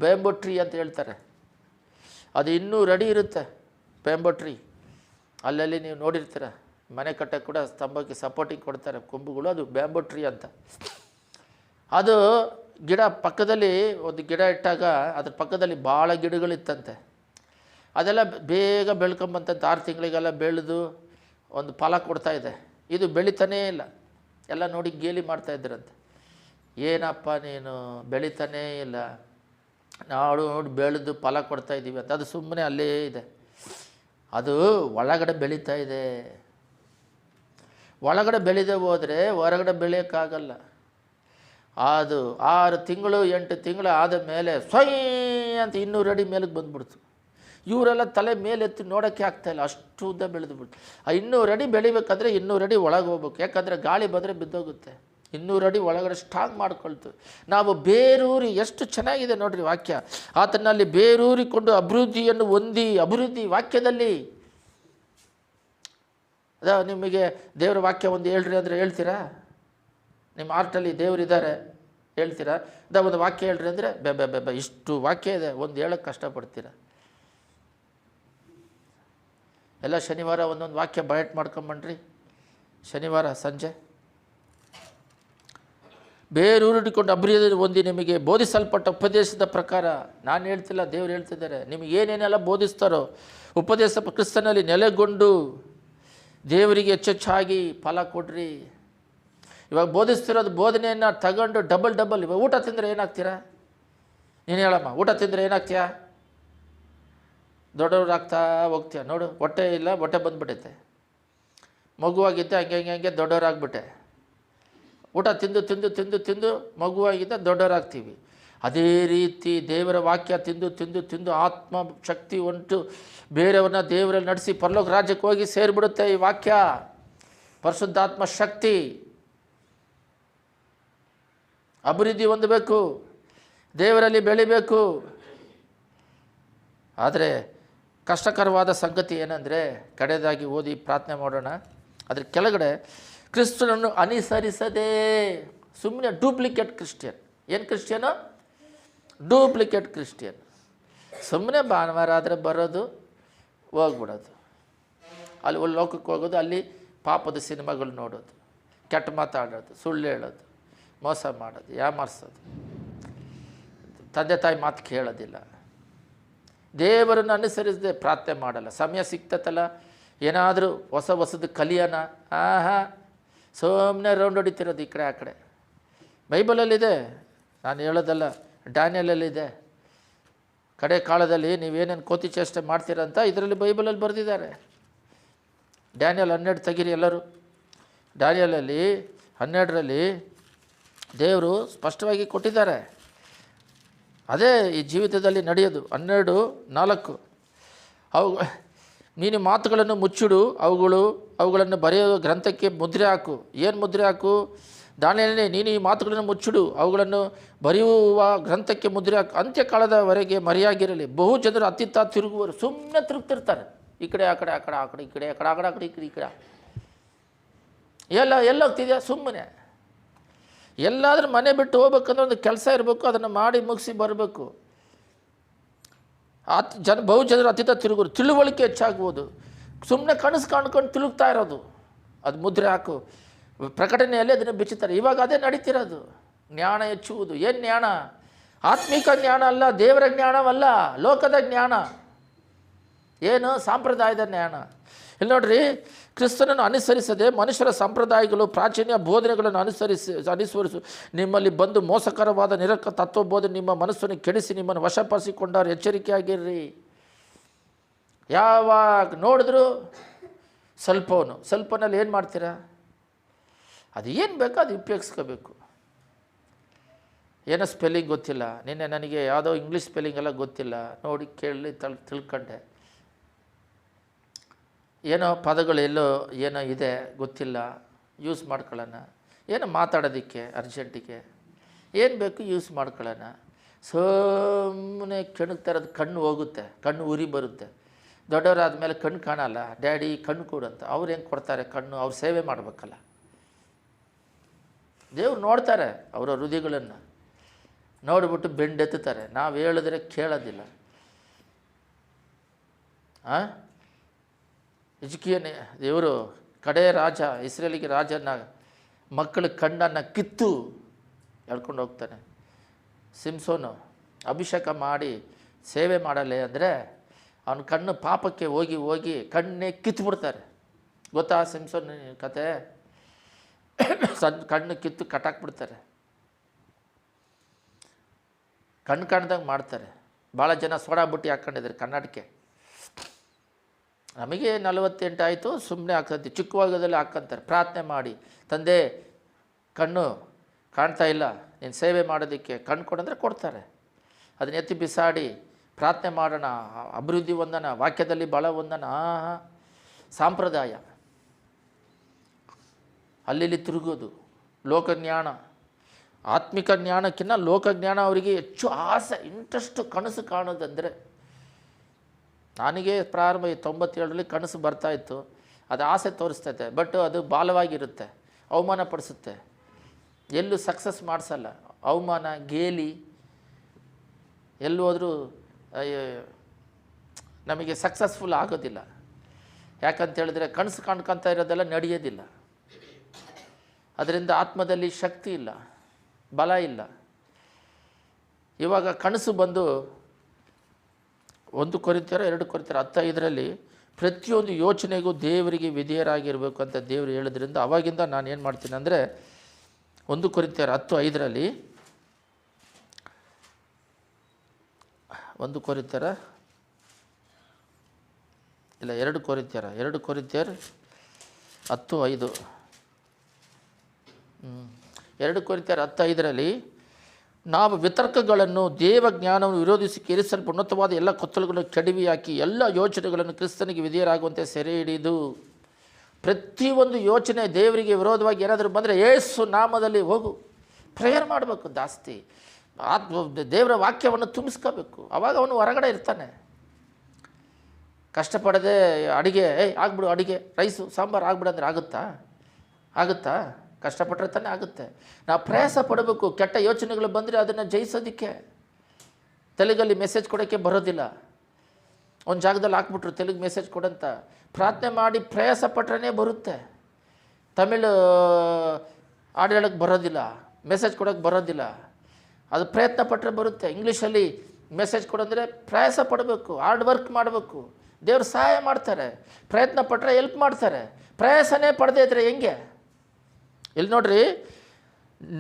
ಬ್ಯಾಂಬೋ ಟ್ರೀ ಅಂತ ಹೇಳ್ತಾರೆ, ಅದು 200 ಅಡಿ ಇರುತ್ತೆ. ಬ್ಯಾಂಬೋ ಟ್ರೀ ಅಲ್ಲಲ್ಲಿ ನೀವು ನೋಡಿರ್ತೀರ, ಮನೆ ಕಟ್ಟಕ್ಕೆ ಕೂಡ ಸ್ತಂಭಕ್ಕೆ ಸಪೋರ್ಟಿಂಗ್ ಕೊಡ್ತಾರೆ ಕೊಂಬುಗಳು. ಅದು ಬ್ಯಾಂಬೋ ಟ್ರೀ ಅಂತ. ಅದು ಗಿಡ ಪಕ್ಕದಲ್ಲಿ ಒಂದು ಗಿಡ ಇಟ್ಟಾಗ ಅದ್ರ ಪಕ್ಕದಲ್ಲಿ ಭಾಳ ಗಿಡಗಳಿತ್ತಂತೆ. ಅದೆಲ್ಲ ಬೇಗ ಬೆಳ್ಕೊಂಬಂತಂತೆ. 6 ತಿಂಗಳಿಗೆಲ್ಲ ಬೆಳೆದು ಒಂದು ಫಲ ಕೊಡ್ತಾಯಿದೆ. ಇದು ಬೆಳೀತಾನೇ ಇಲ್ಲ. ಎಲ್ಲ ನೋಡಿ ಗೇಲಿ ಮಾಡ್ತಾಯಿದ್ರಂತೆ. ಏನಪ್ಪ ನೀನು ಬೆಳೀತಾನೇ ಇಲ್ಲ, ನೋಡಿ ಬೆಳೆದು ಫಲ ಕೊಡ್ತಾಯಿದ್ದೀವಿ ಅಂತ. ಅದು ಸುಮ್ಮನೆ ಅಲ್ಲೇ ಇದೆ. ಅದು ಒಳಗಡೆ ಬೆಳೀತಾ ಇದೆ. ಒಳಗಡೆ ಬೆಳೆದೇ ಹೋದರೆ ಹೊರಗಡೆ ಬೆಳೆಯೋಕ್ಕಾಗಲ್ಲ. ಅದು 6 ತಿಂಗಳು 8 ತಿಂಗಳು ಆದ ಮೇಲೆ ಸ್ವಯ್ ಅಂತ 200 ಅಡಿ ಮೇಲಕ್ಕೆ ಬಂದುಬಿಡ್ತು. ಇವರೆಲ್ಲ ತಲೆ ಮೇಲೆತ್ತಿ ನೋಡೋಕ್ಕೆ ಆಗ್ತಾಯಿಲ್ಲ, ಅಷ್ಟು ಉದ್ದ ಬೆಳೆದುಬಿಡ್ತು. ಆ 200 ಅಡಿ ಬೆಳಿಬೇಕಾದ್ರೆ 200 ಅಡಿ ಒಳಗೆ ಹೋಗ್ಬೇಕು. ಯಾಕಂದರೆ ಗಾಳಿ ಬಂದರೆ ಬಿದ್ದೋಗುತ್ತೆ. 200 ಅಡಿ ಒಳಗಡೆ ಸ್ಟ್ರಾಂಗ್ ಮಾಡ್ಕೊಳ್ತು. ನಾವು ಬೇರೂರಿ, ಎಷ್ಟು ಚೆನ್ನಾಗಿದೆ ನೋಡ್ರಿ ವಾಕ್ಯ. ಆತನಲ್ಲಿ ಬೇರೂರಿಕೊಂಡು ಅಭಿವೃದ್ಧಿಯನ್ನು ಹೊಂದಿ, ಅಭಿವೃದ್ಧಿ ವಾಕ್ಯದಲ್ಲಿ. ನಿಮಗೆ ದೇವರ ವಾಕ್ಯ ಒಂದು ಹೇಳ್ರಿ ಅಂದರೆ ಹೇಳ್ತೀರಾ? ನಿಮ್ಮ ಆರ್ಟಲ್ಲಿ ದೇವರಿದ್ದಾರೆ, ಹೇಳ್ತೀರಾ? ಒಂದು ವಾಕ್ಯ ಹೇಳ್ರಿ ಅಂದರೆ ಬೆ ಇಷ್ಟು ವಾಕ್ಯ ಇದೆ, ಒಂದು ಹೇಳೋಕ್ಕೆ ಕಷ್ಟಪಡ್ತೀರಾ. ಎಲ್ಲ ಶನಿವಾರ ಒಂದೊಂದು ವಾಕ್ಯ ಬಯಟ್ ಮಾಡ್ಕೊಂಬನ್ರಿ. ಶನಿವಾರ ಸಂಜೆ ಬೇರೂರಿಕೊಂಡು ಅಭಿವೃದ್ಧಿ ಹೊಂದಿ ನಿಮಗೆ ಬೋಧಿಸಲ್ಪಟ್ಟ ಉಪದೇಶದ ಪ್ರಕಾರ, ನಾನು ಹೇಳ್ತಿಲ್ಲ, ದೇವರು ಹೇಳ್ತಿದ್ದಾರೆ, ನಿಮಗೆ ಏನೇನೆಲ್ಲ ಬೋಧಿಸ್ತಾರೋ ಉಪದೇಶ ಕ್ರಿಸ್ತನಲ್ಲಿ ನೆಲೆಗೊಂಡು ದೇವರಿಗೆ ಹೆಚ್ಚೆಚ್ಚಾಗಿ ಫಲ ಕೊಡ್ರಿ. ಇವಾಗ ಬೋಧಿಸ್ತಿರೋದು ಬೋಧನೆಯನ್ನು ತಗೊಂಡು ಡಬಲ್ ಇವಾಗ ಊಟ ತಿಂದರೆ ಏನಾಗ್ತೀರಾ? ನೀನು ಹೇಳಮ್ಮ, ಊಟ ತಿಂದರೆ ಏನಾಗ್ತೀಯಾ? ದೊಡ್ಡವ್ರಾಗ್ತಾ ಹೋಗ್ತೀಯ. ನೋಡು, ಹೊಟ್ಟೆ ಇಲ್ಲ, ಹೊಟ್ಟೆ ಬಂದುಬಿಟ್ಟೈತೆ. ಮಗುವಾಗಿದ್ದೆ ಹಂಗೆ ದೊಡ್ಡವರಾಗ್ಬಿಟ್ಟೆ. ಊಟ ತಿಂದು ತಿಂದು ತಿಂದು ತಿಂದು ಮಗುವಾಗಿದ್ದ ದೊಡ್ಡವರಾಗ್ತೀವಿ. ಅದೇ ರೀತಿ ದೇವರ ವಾಕ್ಯ ತಿಂದು ತಿಂದು ತಿಂದು ಆತ್ಮ ಶಕ್ತಿ ಉಂಟು ಬೇರೆಯವ್ರನ್ನ ದೇವರಲ್ಲಿ ನಡೆಸಿ ಪರಲೋಕ ರಾಜ್ಯಕ್ಕೆ ಹೋಗಿ ಸೇರಿಬಿಡುತ್ತೆ. ಈ ವಾಕ್ಯ ಪರಿಶುದ್ಧಾತ್ಮ ಶಕ್ತಿ. ಅಭಿವೃದ್ಧಿ ಹೊಂದಬೇಕು, ದೇವರಲ್ಲಿ ಬೆಳಿಬೇಕು. ಆದರೆ ಕಷ್ಟಕರವಾದ ಸಂಗತಿ ಏನಂದರೆ, ಕಡೆಯದಾಗಿ ಓದಿ ಪ್ರಾರ್ಥನೆ ಮಾಡೋಣ. ಅದ್ರ ಕೆಳಗಡೆ ಕ್ರಿಸ್ತನನ್ನು ಅನುಸರಿಸದೆ ಸುಮ್ಮನೆ ಡೂಪ್ಲಿಕೇಟ್ ಕ್ರಿಶ್ಚಿಯನ್. ಏನು ಕ್ರಿಶ್ಚಿಯನು? Duplicate Christian. ಸುಮ್ಮನೆ ಭಾನುವಾರ ಆದರೆ ಬರೋದು, ಹೋಗ್ಬಿಡೋದು, ಅಲ್ಲಿ ಒಂದು ಲೋಕಕ್ಕೆ ಹೋಗೋದು, ಅಲ್ಲಿ ಪಾಪದ ಸಿನಿಮಾಗಳು ನೋಡೋದು, ಕೆಟ್ಟ ಮಾತಾಡೋದು, ಸುಳ್ಳು ಹೇಳೋದು, ಮೋಸ ಮಾಡೋದು, ಯಾಮಾರಿಸೋದು, ತಂದೆ ತಾಯಿ ಮಾತು ಕೇಳೋದಿಲ್ಲ, ದೇವರನ್ನು ಅನುಸರಿಸದೆ ಪ್ರಾರ್ಥನೆ ಮಾಡಲ್ಲ. ಸಮಯ ಸಿಗ್ತತ್ತಲ್ಲ, ಏನಾದರೂ ಹೊಸದು ಕಲಿಯೋಣ, ಸುಮ್ಮನೆ ರೌಂಡ್ ಹೊಡಿತಿರೋದು ಈ ಕಡೆ ಆ ಕಡೆ. ಬೈಬಲಲ್ಲಿದೆ, ನಾನು ಹೇಳೋದಲ್ಲ, ಡ್ಯಾನಿಯಲಲ್ಲಿದೆ. ಕಡೆ ಕಾಲದಲ್ಲಿ ನೀವೇನೇನು ಕೋತಿ ಚೇಷ್ಟೆ ಮಾಡ್ತೀರಂತ ಇದರಲ್ಲಿ ಬೈಬಲಲ್ಲಿ ಬರೆದಿದ್ದಾರೆ. ಡ್ಯಾನಿಯಲ್ 12 ತೆಗೀರಿ ಎಲ್ಲರೂ. ಡ್ಯಾನಿಯಲಲ್ಲಿ 12ರಲ್ಲಿ ದೇವರು ಸ್ಪಷ್ಟವಾಗಿ ಕೊಟ್ಟಿದ್ದಾರೆ. ಅದೇ ಈ ಜೀವಿತದಲ್ಲಿ ನಡೆಯೋದು. 12:4 ನೀನು ಮಾತುಗಳನ್ನು ಮುಚ್ಚಿಡು, ಅವುಗಳನ್ನು ಬರೆಯೋ ಗ್ರಂಥಕ್ಕೆ ಮುದ್ರೆ ಹಾಕು. ಏನು ಮುದ್ರೆ ಹಾಕು? ದಾನಿಯೇಲನೇ, ನೀನು ಈ ಮಾತುಗಳನ್ನು ಮುಚ್ಚಿಡು, ಅವುಗಳನ್ನು ಬರೆಯುವ ಗ್ರಂಥಕ್ಕೆ ಮುದ್ರೆ ಹಾಕು. ಅಂತ್ಯಕಾಲದವರೆಗೆ ಮರೆಯಾಗಿರಲಿ. ಬಹು ಜನರು ಅತ್ತಿತ್ತ ತಿರುಗುವರು. ಸುಮ್ಮನೆ ತಿರುಗ್ತಿರ್ತಾರೆ, ಈ ಕಡೆ ಆ ಕಡೆ, ಆ ಕಡೆ ಆ ಕಡೆ, ಈ ಕಡೆ ಆ ಕಡೆ, ಆ ಕಡೆ ಆ ಕಡೆ, ಈ ಕಡೆ ಎಲ್ಲೋಗ್ತಿದ್ಯಾ? ಸುಮ್ಮನೆ ಎಲ್ಲಾದರೂ ಮನೆ ಬಿಟ್ಟು ಹೋಗ್ಬೇಕಂದ್ರೆ ಒಂದು ಕೆಲಸ ಇರಬೇಕು, ಅದನ್ನು ಮಾಡಿ ಮುಗಿಸಿ ಬರಬೇಕು. ಬಹು ಜನರು ಅತಿಥ ತಿರುಗುರು. ತಿಳುವಳಿಕೆ ಹೆಚ್ಚಾಗ್ಬೋದು. ಸುಮ್ಮನೆ ಕನಸು ಕಾಣ್ಕೊಂಡು ತಿರುಗ್ತಾ ಇರೋದು, ಅದು ಮುದ್ರೆ ಹಾಕು. ಪ್ರಕಟಣೆಯಲ್ಲಿ ಅದನ್ನು ಬಿಚ್ಚುತ್ತಾರೆ. ಇವಾಗ ಅದೇ ನಡೀತಿರೋದು. ಜ್ಞಾನ ಹೆಚ್ಚುವುದು. ಏನು ಜ್ಞಾನ? ಆತ್ಮಿಕ ಜ್ಞಾನ ಅಲ್ಲ, ದೇವರ ಜ್ಞಾನವಲ್ಲ, ಲೋಕದ ಜ್ಞಾನ. ಏನು? ಸಾಂಪ್ರದಾಯದ ಜ್ಞಾನ. ಇಲ್ಲಿ ನೋಡ್ರಿ, ಕ್ರಿಸ್ತನನ್ನು ಅನುಸರಿಸದೆ ಮನುಷ್ಯರ ಸಂಪ್ರದಾಯಗಳು, ಪ್ರಾಚೀನ ಬೋಧನೆಗಳನ್ನು ಅನುಸರಿಸು. ನಿಮ್ಮಲ್ಲಿ ಬಂದು ಮೋಸಕರವಾದ ನಿರಕ ತತ್ವಬೋಧನೆ ನಿಮ್ಮ ಮನಸ್ಸನ್ನು ಕೆಡಿಸಿ ನಿಮ್ಮನ್ನು ವಶಪಡಿಸಿಕೊಂಡವ್ರು. ಎಚ್ಚರಿಕೆಯಾಗಿರ್ರಿ. ಯಾವಾಗ ನೋಡಿದ್ರು ಸ್ವಲ್ಪನಲ್ಲಿ ಏನು ಮಾಡ್ತೀರಾ? ಅದು ಏನು ಬೇಕೋ ಅದು ಉಪಯೋಗಿಸ್ಕೋಬೇಕು. ಏನೋ ಸ್ಪೆಲ್ಲಿಂಗ್ ಗೊತ್ತಿಲ್ಲ, ನಿನ್ನೆ ನನಗೆ ಯಾವುದೋ ಇಂಗ್ಲೀಷ್ ಸ್ಪೆಲ್ಲಿಂಗ್ ಎಲ್ಲ ಗೊತ್ತಿಲ್ಲ, ನೋಡಿ ಕೇಳಿ ತಿಳ್ಕೊಂಡೆ. ಏನೋ ಪದಗಳು ಎಲ್ಲೋ ಏನೋ ಇದೆ ಗೊತ್ತಿಲ್ಲ, ಯೂಸ್ ಮಾಡ್ಕೊಳ್ಳೋಣ. ಏನೋ ಮಾತಾಡೋದಕ್ಕೆ ಅರ್ಜೆಂಟಿಗೆ ಏನು ಬೇಕು ಯೂಸ್ ಮಾಡ್ಕೊಳ್ಳೋಣ. ಸುಮ್ಮನೆ ಕೆಣಕ್ತಾ ಇರೋದು, ಕಣ್ಣು ಹೋಗುತ್ತೆ, ಕಣ್ಣು ಉರಿ ಬರುತ್ತೆ. ದೊಡ್ಡವರಾದ ಮೇಲೆ ಕಣ್ಣು ಕಾಣಲ್ಲ. ಡ್ಯಾಡಿ ಕಣ್ಣು ಕೊಡು ಅಂತ. ಅವ್ರು ಹೆಂಗೆ ಕೊಡ್ತಾರೆ ಕಣ್ಣು? ಅವ್ರು ಸೇವೆ ಮಾಡಬೇಕಲ್ಲ. ದೇವ್ರು ನೋಡ್ತಾರೆ ಅವರ ಹೃದಯಗಳನ್ನು, ನೋಡಿಬಿಟ್ಟು ಬೆಂಡೆತ್ತುತ್ತಾರೆ. ನಾವು ಹೇಳಿದ್ರೆ ಕೇಳೋದಿಲ್ಲ. ಹಿಜ್ಕೀಯನೇ ದೇವರು ಕಡೆ ರಾಜ, ಇಸ್ರೇಲಿಗೆ ರಾಜನ ಮಕ್ಕಳ ಕಣ್ಣನ್ನು ಕಿತ್ತು ಎಳ್ಕೊಂಡು ಹೋಗ್ತಾನೆ. ಸಿಂಸೋನು ಅಭಿಷೇಕ ಮಾಡಿ ಸೇವೆ ಮಾಡಲೆ ಅಂದರೆ ಅವನ ಕಣ್ಣು ಪಾಪಕ್ಕೆ ಹೋಗಿ ಹೋಗಿ ಕಣ್ಣೇ ಕಿತ್ತುಬಿಡ್ತಾರೆ. ಗೊತ್ತಾ ಸಿಂಸೋನ್ ಕತೆ? ಕಣ್ಣು ಕಿತ್ತು ಕಟ್ಟಾಕ್ಬಿಡ್ತಾರೆ. ಕಣ್ಣು ಕಾಣ್ದಂಗೆ ಮಾಡ್ತಾರೆ. ಭಾಳ ಜನ ಸೋಡಾ ಬುಟ್ಟಿ ಹಾಕ್ಕೊಂಡಿದ್ದಾರೆ ಕನ್ನಡಕ್ಕೆ. ನಮಗೆ 48 ಆಯಿತು, ಸುಮ್ಮನೆ ಹಾಕಂತೀವಿ. ಚಿಕ್ಕವಾಗದಲ್ಲಿ ಹಾಕ್ಕಂತಾರೆ. ಪ್ರಾರ್ಥನೆ ಮಾಡಿ, ತಂದೆ ಕಣ್ಣು ಕಾಣ್ತಾ ಇಲ್ಲ, ನೀನು ಸೇವೆ ಮಾಡೋದಕ್ಕೆ ಕಣ್ಣು ಕೊಡಂದ್ರೆ ಕೊಡ್ತಾರೆ. ಅದನ್ನ ಎತ್ತಿ ಬಿಸಾಡಿ ಪ್ರಾರ್ಥನೆ ಮಾಡೋಣ, ಅಭಿವೃದ್ಧಿ ಹೊಂದೋಣ, ವಾಕ್ಯದಲ್ಲಿ ಬಲ ಹೊಂದೋಣ. ಸಾಂಪ್ರದಾಯ ಅಲ್ಲಿ ತಿರುಗೋದು. ಲೋಕಜ್ಞಾನ, ಆತ್ಮಿಕ ಜ್ಞಾನಕ್ಕಿಂತ ಲೋಕಜ್ಞಾನ ಅವರಿಗೆ ಹೆಚ್ಚು ಆಸೆ, ಇಂಟ್ರೆಸ್ಟು. ಕನಸು ಕಾಣೋದಂದರೆ ನನಗೆ ಪ್ರಾರಂಭ 97ರಲ್ಲಿ ಕನಸು ಬರ್ತಾಯಿತ್ತು. ಅದು ಆಸೆ ತೋರಿಸ್ತೈತೆ, ಬಟ್ ಅದು ಬಾಲವಾಗಿರುತ್ತೆ, ಅವಮಾನಪಡಿಸುತ್ತೆ, ಎಲ್ಲೂ ಸಕ್ಸಸ್ ಮಾಡಿಸಲ್ಲ. ಅವಮಾನ, ಗೇಲಿ, ಎಲ್ಲೋದ್ರೂ ನಮಗೆ ಸಕ್ಸಸ್ಫುಲ್ ಆಗೋದಿಲ್ಲ. ಯಾಕಂತ ಹೇಳಿದ್ರೆ ಕನಸು ಕಾಣ್ಕೊತ ಇರೋದೆಲ್ಲ ನಡೆಯೋದಿಲ್ಲ. ಅದರಿಂದ ಆತ್ಮದಲ್ಲಿ ಶಕ್ತಿ ಇಲ್ಲ, ಬಲ ಇಲ್ಲ. ಇವಾಗ ಕನಸು ಬಂದು 1 ಕೊರಿಂಥಿಯರು 2 ಕೊರಿಂಥಿಯರು 10:5 ಪ್ರತಿಯೊಂದು ಯೋಚನೆಗೂ ದೇವರಿಗೆ ವಿಧೇಯರಾಗಿರಬೇಕು ಅಂತ ದೇವರು ಹೇಳಿದ್ರಿಂದ ಅವಾಗಿಂದ ನಾನು ಏನು ಮಾಡ್ತೀನಿ ಅಂದರೆ 1 ಕೊರಿಂಥಿಯರು 10:5 1 ಕೊರಿಂಥಿಯರ ಇಲ್ಲ 2 ಕೊರಿಂಥಿಯರು 10:5 2 ಕೊರಿಂಥಿಯರು 10:5 ನಾವು ವಿತರ್ಕಗಳನ್ನು, ದೇವಜ್ಞಾನವನ್ನು ವಿರೋಧಿಸಿ ಕೇರಿಸಲ್ಪ ಉನ್ನತವಾದ ಎಲ್ಲ ಕೊತ್ತಲುಗಳನ್ನು ಕೆಡವಿ ಹಾಕಿ ಎಲ್ಲ ಯೋಚನೆಗಳನ್ನು ಕ್ರಿಸ್ತನಿಗೆ ವಿಧೇಯರಾಗುವಂತೆ ಸೆರೆ ಹಿಡಿದು, ಪ್ರತಿಯೊಂದು ಯೋಚನೆ ದೇವರಿಗೆ ವಿರೋಧವಾಗಿ ಏನಾದರೂ ಬಂದರೆ ಯೇಸು ನಾಮದಲ್ಲಿ ಹೋಗು, ಪ್ರೇಯರ್ ಮಾಡಬೇಕು ಜಾಸ್ತಿ, ದೇವರ ವಾಕ್ಯವನ್ನು ತುಂಬಿಸ್ಕೋಬೇಕು. ಆವಾಗ ಅವನು ಹೊರಗಡೆ ಇರ್ತಾನೆ. ಕಷ್ಟಪಡದೆ ಅಡುಗೆ ಆಗ್ಬಿಡು, ಅಡುಗೆ ರೈಸು ಸಾಂಬಾರು ಆಗ್ಬಿಡಂದ್ರೆ ಆಗುತ್ತಾ? ಕಷ್ಟಪಟ್ಟರೆ ತಾನೇ ಆಗುತ್ತೆ. ನಾವು ಪ್ರಯಾಸ ಪಡಬೇಕು. ಕೆಟ್ಟ ಯೋಚನೆಗಳು ಬಂದರೆ ಅದನ್ನು ಜಯಿಸೋದಕ್ಕೆ. ತೆಲುಗಲ್ಲಿ ಮೆಸೇಜ್ ಕೊಡೋಕ್ಕೆ ಬರೋದಿಲ್ಲ. ಒಂದು ಜಾಗದಲ್ಲಿ ಹಾಕ್ಬಿಟ್ರು ತೆಲುಗು ಮೆಸೇಜ್ ಕೊಡಂತ, ಪ್ರಾರ್ಥನೆ ಮಾಡಿ ಪ್ರಯಾಸ ಪಟ್ರೇ ಬರುತ್ತೆ. ತಮಿಳು ಹಾಡು ಹೇಳೋಕ್ಕೆ ಬರೋದಿಲ್ಲ, ಮೆಸೇಜ್ ಕೊಡೋಕ್ಕೆ ಬರೋದಿಲ್ಲ. ಅದು ಪ್ರಯತ್ನ ಪಟ್ಟರೆ ಬರುತ್ತೆ. ಇಂಗ್ಲೀಷಲ್ಲಿ ಮೆಸೇಜ್ ಕೊಡೋಂದರೆ ಪ್ರಯಾಸ ಪಡಬೇಕು, ಹಾರ್ಡ್ ವರ್ಕ್ ಮಾಡಬೇಕು. ದೇವರು ಸಹಾಯ ಮಾಡ್ತಾರೆ. ಪ್ರಯತ್ನ ಪಟ್ಟರೆ ಹೆಲ್ಪ್ ಮಾಡ್ತಾರೆ. ಪ್ರಯಾಸನೇ ಪಡದೇ ಇದ್ದರೆ ಹೆಂಗೆ? ಇಲ್ಲಿ ನೋಡ್ರಿ,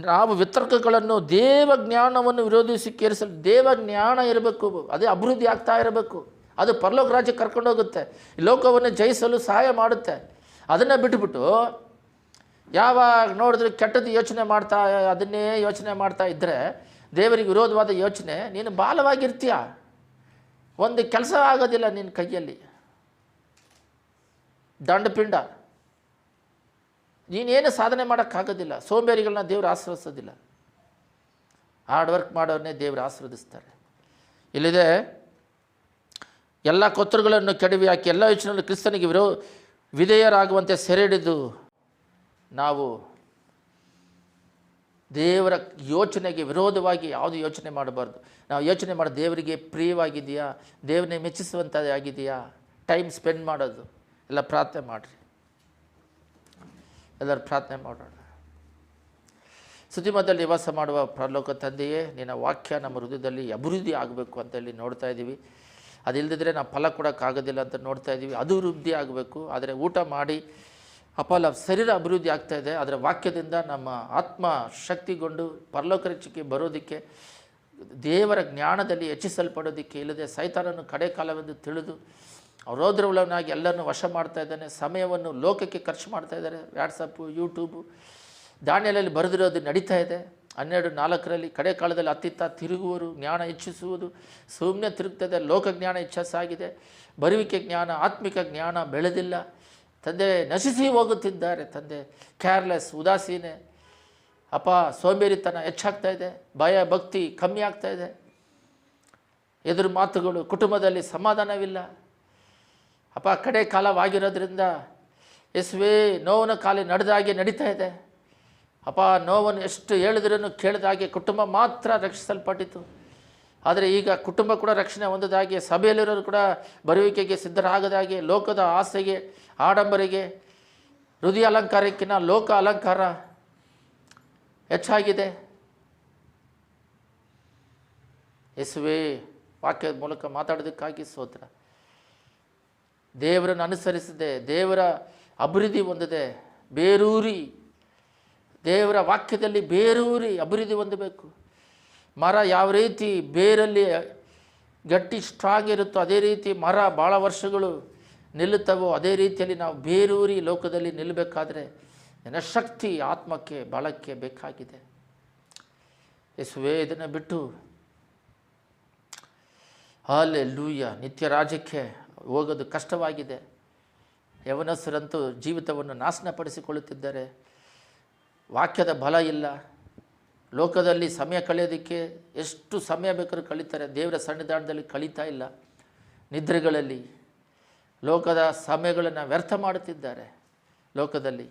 ನಾವು ವಿತರ್ಕಗಳನ್ನು, ದೇವಜ್ಞಾನವನ್ನು ವಿರೋಧಿಸಿ ಕೇರಿಸಲು ದೇವಜ್ಞಾನ ಇರಬೇಕು. ಅದೇ ಅಭಿವೃದ್ಧಿ ಆಗ್ತಾ ಇರಬೇಕು. ಅದು ಪರಲೋಕ ರಾಜ್ಯಕ್ಕೆ ಕರ್ಕೊಂಡೋಗುತ್ತೆ, ಲೋಕವನ್ನು ಜಯಿಸಲು ಸಹಾಯ ಮಾಡುತ್ತೆ. ಅದನ್ನು ಬಿಟ್ಟುಬಿಟ್ಟು ಯಾವಾಗ ನೋಡಿದ್ರೆ ಕೆಟ್ಟದ್ದು ಯೋಚನೆ ಮಾಡ್ತಾ ಅದನ್ನೇ ಯೋಚನೆ ಮಾಡ್ತಾ ಇದ್ದರೆ, ದೇವರಿಗೆ ವಿರೋಧವಾದ ಯೋಚನೆ, ನೀನು ಬಾಲವಾಗಿರ್ತೀಯ. ಒಂದು ಕೆಲಸ ಆಗೋದಿಲ್ಲ ನಿನ್ನ ಕೈಯಲ್ಲಿ, ದಂಡಪಿಂಡ. ನೀನೇನು ಸಾಧನೆ ಮಾಡೋಕ್ಕಾಗೋದಿಲ್ಲ. ಸೋಂಬೇರಿಗಳನ್ನ ದೇವರು ಆಶೀರ್ವದಿಸೋದಿಲ್ಲ, ಹಾರ್ಡ್ ವರ್ಕ್ ಮಾಡೋರನ್ನೇ ದೇವರು ಆಶೀರ್ವದಿಸ್ತಾರೆ. ಇಲ್ಲಿದೆ, ಎಲ್ಲ ಕೊತ್ತರುಗಳನ್ನು ಕೆಡವಿ ಹಾಕಿ ಎಲ್ಲ ಯೋಚನೆಗಳು ಕ್ರಿಸ್ತನಿಗೆ ವಿಧೇಯರಾಗುವಂತೆ ಸೆರೆ ಹಿಡಿದು, ನಾವು ದೇವರ ಯೋಚನೆಗೆ ವಿರೋಧವಾಗಿ ಯಾವುದು ಯೋಚನೆ ಮಾಡಬಾರ್ದು. ನಾವು ಯೋಚನೆ ಮಾಡೋದು ದೇವರಿಗೆ ಪ್ರಿಯವಾಗಿದೆಯಾ, ದೇವರನ್ನೇ ಮೆಚ್ಚಿಸುವಂಥದ್ದು ಆಗಿದೆಯಾ, ಟೈಮ್ ಸ್ಪೆಂಡ್ ಮಾಡೋದು. ಎಲ್ಲ ಪ್ರಾರ್ಥನೆ ಮಾಡಿರಿ, ಎಲ್ಲರೂ ಪ್ರಾರ್ಥನೆ ಮಾಡೋಣ. ಸ್ತುತಿಮಧ್ಯದಲ್ಲಿ ನಿವಾಸ ಮಾಡುವ ಪರಲೋಕ ತಂದೆಯೇ, ನಿನ್ನ ವಾಕ್ಯ ನಮ್ಮ ಹೃದಯದಲ್ಲಿ ಅಭಿವೃದ್ಧಿ ಆಗಬೇಕು ಅಂತೇಳಿ ನೋಡ್ತಾ ಇದ್ದೀವಿ. ಅದಿಲ್ಲದಿದ್ದರೆ ನಾವು ಫಲ ಕೊಡೋಕ್ಕಾಗೋದಿಲ್ಲ ಅಂತ ನೋಡ್ತಾ ಇದ್ದೀವಿ. ಅದು ವೃದ್ಧಿ ಆಗಬೇಕು. ಆದರೆ ಊಟ ಮಾಡಿ ಶರೀರ ಅಭಿವೃದ್ಧಿ ಆಗ್ತಾಯಿದೆ. ಅದರ ವಾಕ್ಯದಿಂದ ನಮ್ಮ ಆತ್ಮ ಶಕ್ತಿಗೊಂಡು ಪರಲೋಕ ರಾಜ್ಯಕ್ಕೆ ಬರೋದಕ್ಕೆ, ದೇವರ ಜ್ಞಾನದಲ್ಲಿ ಹೆಚ್ಚಿಸಲ್ಪಡೋದಕ್ಕೆ, ಇಲ್ಲದೆ ಸೈತಾನನ್ನು ಕಡೆ ಕಾಲವೆಂದು ತಿಳಿದು ರೌದ್ರವುಳ್ಳವನಾಗಿ ಎಲ್ಲರನ್ನು ವಶ ಮಾಡ್ತಾ ಇದ್ದಾನೆ. ಸಮಯವನ್ನು ಲೋಕಕ್ಕೆ ಖರ್ಚು ಮಾಡ್ತಾ ಇದ್ದಾರೆ. ವ್ಯಾಟ್ಸಪ್ಪು, ಯೂಟ್ಯೂಬು, ದಾನಿಯೇಲಲ್ಲಿ ಬರೆದಿರೋದು ನಡೀತಾ ಇದೆ. 12:4 ಕಡೆ ಕಾಲದಲ್ಲಿ ಅತ್ತಿತ್ತ ತಿರುಗುವರು, ಜ್ಞಾನ ಹೆಚ್ಚಿಸುವುದು ಸುಮ್ಮನೆ ತಿರುಗ್ತದೆ. ಲೋಕ ಜ್ಞಾನ ಹೆಚ್ಚಾಗಿದೆ, ಬರುವಿಕೆ ಜ್ಞಾನ, ಆತ್ಮಿಕ ಜ್ಞಾನ ಬೆಳೆದಿಲ್ಲ. ತಂದೆ, ನಶಿಸಿ ಹೋಗುತ್ತಿದ್ದಾರೆ. ತಂದೆ, ಕೇರ್ಲೆಸ್, ಉದಾಸೀನೆ, ಸೋಂಬೇರಿತನ ಹೆಚ್ಚಾಗ್ತಾ ಇದೆ. ಭಯ ಭಕ್ತಿ ಕಮ್ಮಿ ಆಗ್ತಾ ಇದೆ. ಎದುರು ಮಾತುಗಳು, ಕುಟುಂಬದಲ್ಲಿ ಸಮಾಧಾನವಿಲ್ಲ. ಕಡೆ ಕಾಲವಾಗಿರೋದ್ರಿಂದ ಯೇಸುವೇ, ನೋವಿನ ಕಾಲ ನಡೆದಾಗೆ ನಡೀತಾ ಇದೆ. ನೋವನ್ನು ಎಷ್ಟು ಹೇಳಿದ್ರೂ ಕೇಳಿದ ಹಾಗೆ ಕುಟುಂಬ ಮಾತ್ರ ರಕ್ಷಿಸಲ್ಪಟ್ಟಿತು. ಆದರೆ ಈಗ ಕುಟುಂಬ ಕೂಡ ರಕ್ಷಣೆ ಹೊಂದದಾಗೆ, ಸಭೆಯಲ್ಲಿರೋರು ಕೂಡ ಬರುವಿಕೆಗೆ ಸಿದ್ಧರಾಗದಾಗೆ, ಲೋಕದ ಆಸೆಗೆ, ಆಡಂಬರಿಗೆ, ಹೃದಯ ಅಲಂಕಾರಕ್ಕಿಂತ ಲೋಕ ಅಲಂಕಾರ ಹೆಚ್ಚಾಗಿದೆ. ಯೇಸುವೇ, ವಾಕ್ಯದ ಮೂಲಕ ಮಾತಾಡೋದಕ್ಕಾಗಿ ಸ್ತೋತ್ರ. ದೇವರನ್ನು ಅನುಸರಿಸದೆ, ದೇವರ ಅಭಿವೃದ್ಧಿ ಹೊಂದದೆ, ಬೇರೂರಿ ದೇವರ ವಾಕ್ಯದಲ್ಲಿ ಬೇರೂರಿ ಅಭಿವೃದ್ಧಿ ಹೊಂದಬೇಕು. ಮರ ಯಾವ ರೀತಿ ಬೇರಲ್ಲಿ ಗಟ್ಟಿ ಸ್ಟ್ರಾಂಗ್ ಇರುತ್ತೋ, ಅದೇ ರೀತಿ ಮರ ಭಾಳ ವರ್ಷಗಳು ನಿಲ್ಲುತ್ತವೋ, ಅದೇ ರೀತಿಯಲ್ಲಿ ನಾವು ಬೇರೂರಿ ಲೋಕದಲ್ಲಿ ನಿಲ್ಲಬೇಕಾದ್ರೆ ನನ್ನ ಶಕ್ತಿ ಆತ್ಮಕ್ಕೆ ಬಲಕ್ಕೆ ಬೇಕಾಗಿದೆ. ಯೇಸುವೇ, ಇದನ್ನು ಬಿಟ್ಟು ಹಲ್ಲೆಲೂಯಾ ನಿತ್ಯ ರಾಜ್ಯಕ್ಕೆ ಹೋಗೋದು ಕಷ್ಟವಾಗಿದೆ. ಯವನಸ್ಥರಂತೂ ಜೀವಿತವನ್ನು ನಾಶನಪಡಿಸಿಕೊಳ್ಳುತ್ತಿದ್ದಾರೆ. ವಾಕ್ಯದ ಬಲ ಇಲ್ಲ. ಲೋಕದಲ್ಲಿ ಸಮಯ ಕಳೆಯೋದಕ್ಕೆ ಎಷ್ಟು ಸಮಯ ಬೇಕಾದ್ರೂ ಕಳೀತಾರೆ. ದೇವರ ಸನ್ನಿಧಾನದಲ್ಲಿ ಕಳೀತಾ ಇಲ್ಲ. ನಿದ್ರೆಗಳಲ್ಲಿ ಲೋಕದ ಸಮಯಗಳನ್ನು ವ್ಯರ್ಥ ಮಾಡುತ್ತಿದ್ದಾರೆ. ಲೋಕದಲ್ಲಿ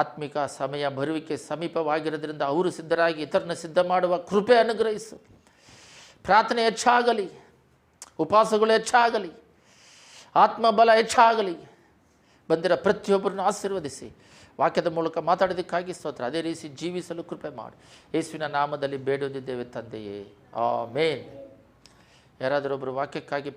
ಆತ್ಮಿಕ ಸಮಯ ಬರುವಿಕೆ ಸಮೀಪವಾಗಿರೋದ್ರಿಂದ ಅವರು ಸಿದ್ಧರಾಗಿ ಇತರನ್ನ ಸಿದ್ಧ ಮಾಡುವ ಕೃಪೆ ಅನುಗ್ರಹಿಸು. ಪ್ರಾರ್ಥನೆ ಹೆಚ್ಚಾಗಲಿ, ಉಪವಾಸಗಳು ಹೆಚ್ಚಾಗಲಿ, ಆತ್ಮಬಲ ಹೆಚ್ಚಾಗಲಿ. ಬಂದಿರೋ ಪ್ರತಿಯೊಬ್ಬರನ್ನು ಆಶೀರ್ವದಿಸಿ ವಾಕ್ಯದ ಮೂಲಕ ಮಾತಾಡೋದಕ್ಕಾಗಿ ಸ್ತೋತ್ರ. ಅದೇ ರೀತಿ ಜೀವಿಸಲು ಕೃಪೆ ಮಾಡಿ ಯೇಸುವಿನ ನಾಮದಲ್ಲಿ ಬೇಡುವುದಿದ್ದೇವೆ ತಂದೆಯೇ, ಆಮೇನ್. ಯಾರಾದರೂ ಒಬ್ಬರು ವಾಕ್ಯಕ್ಕಾಗಿ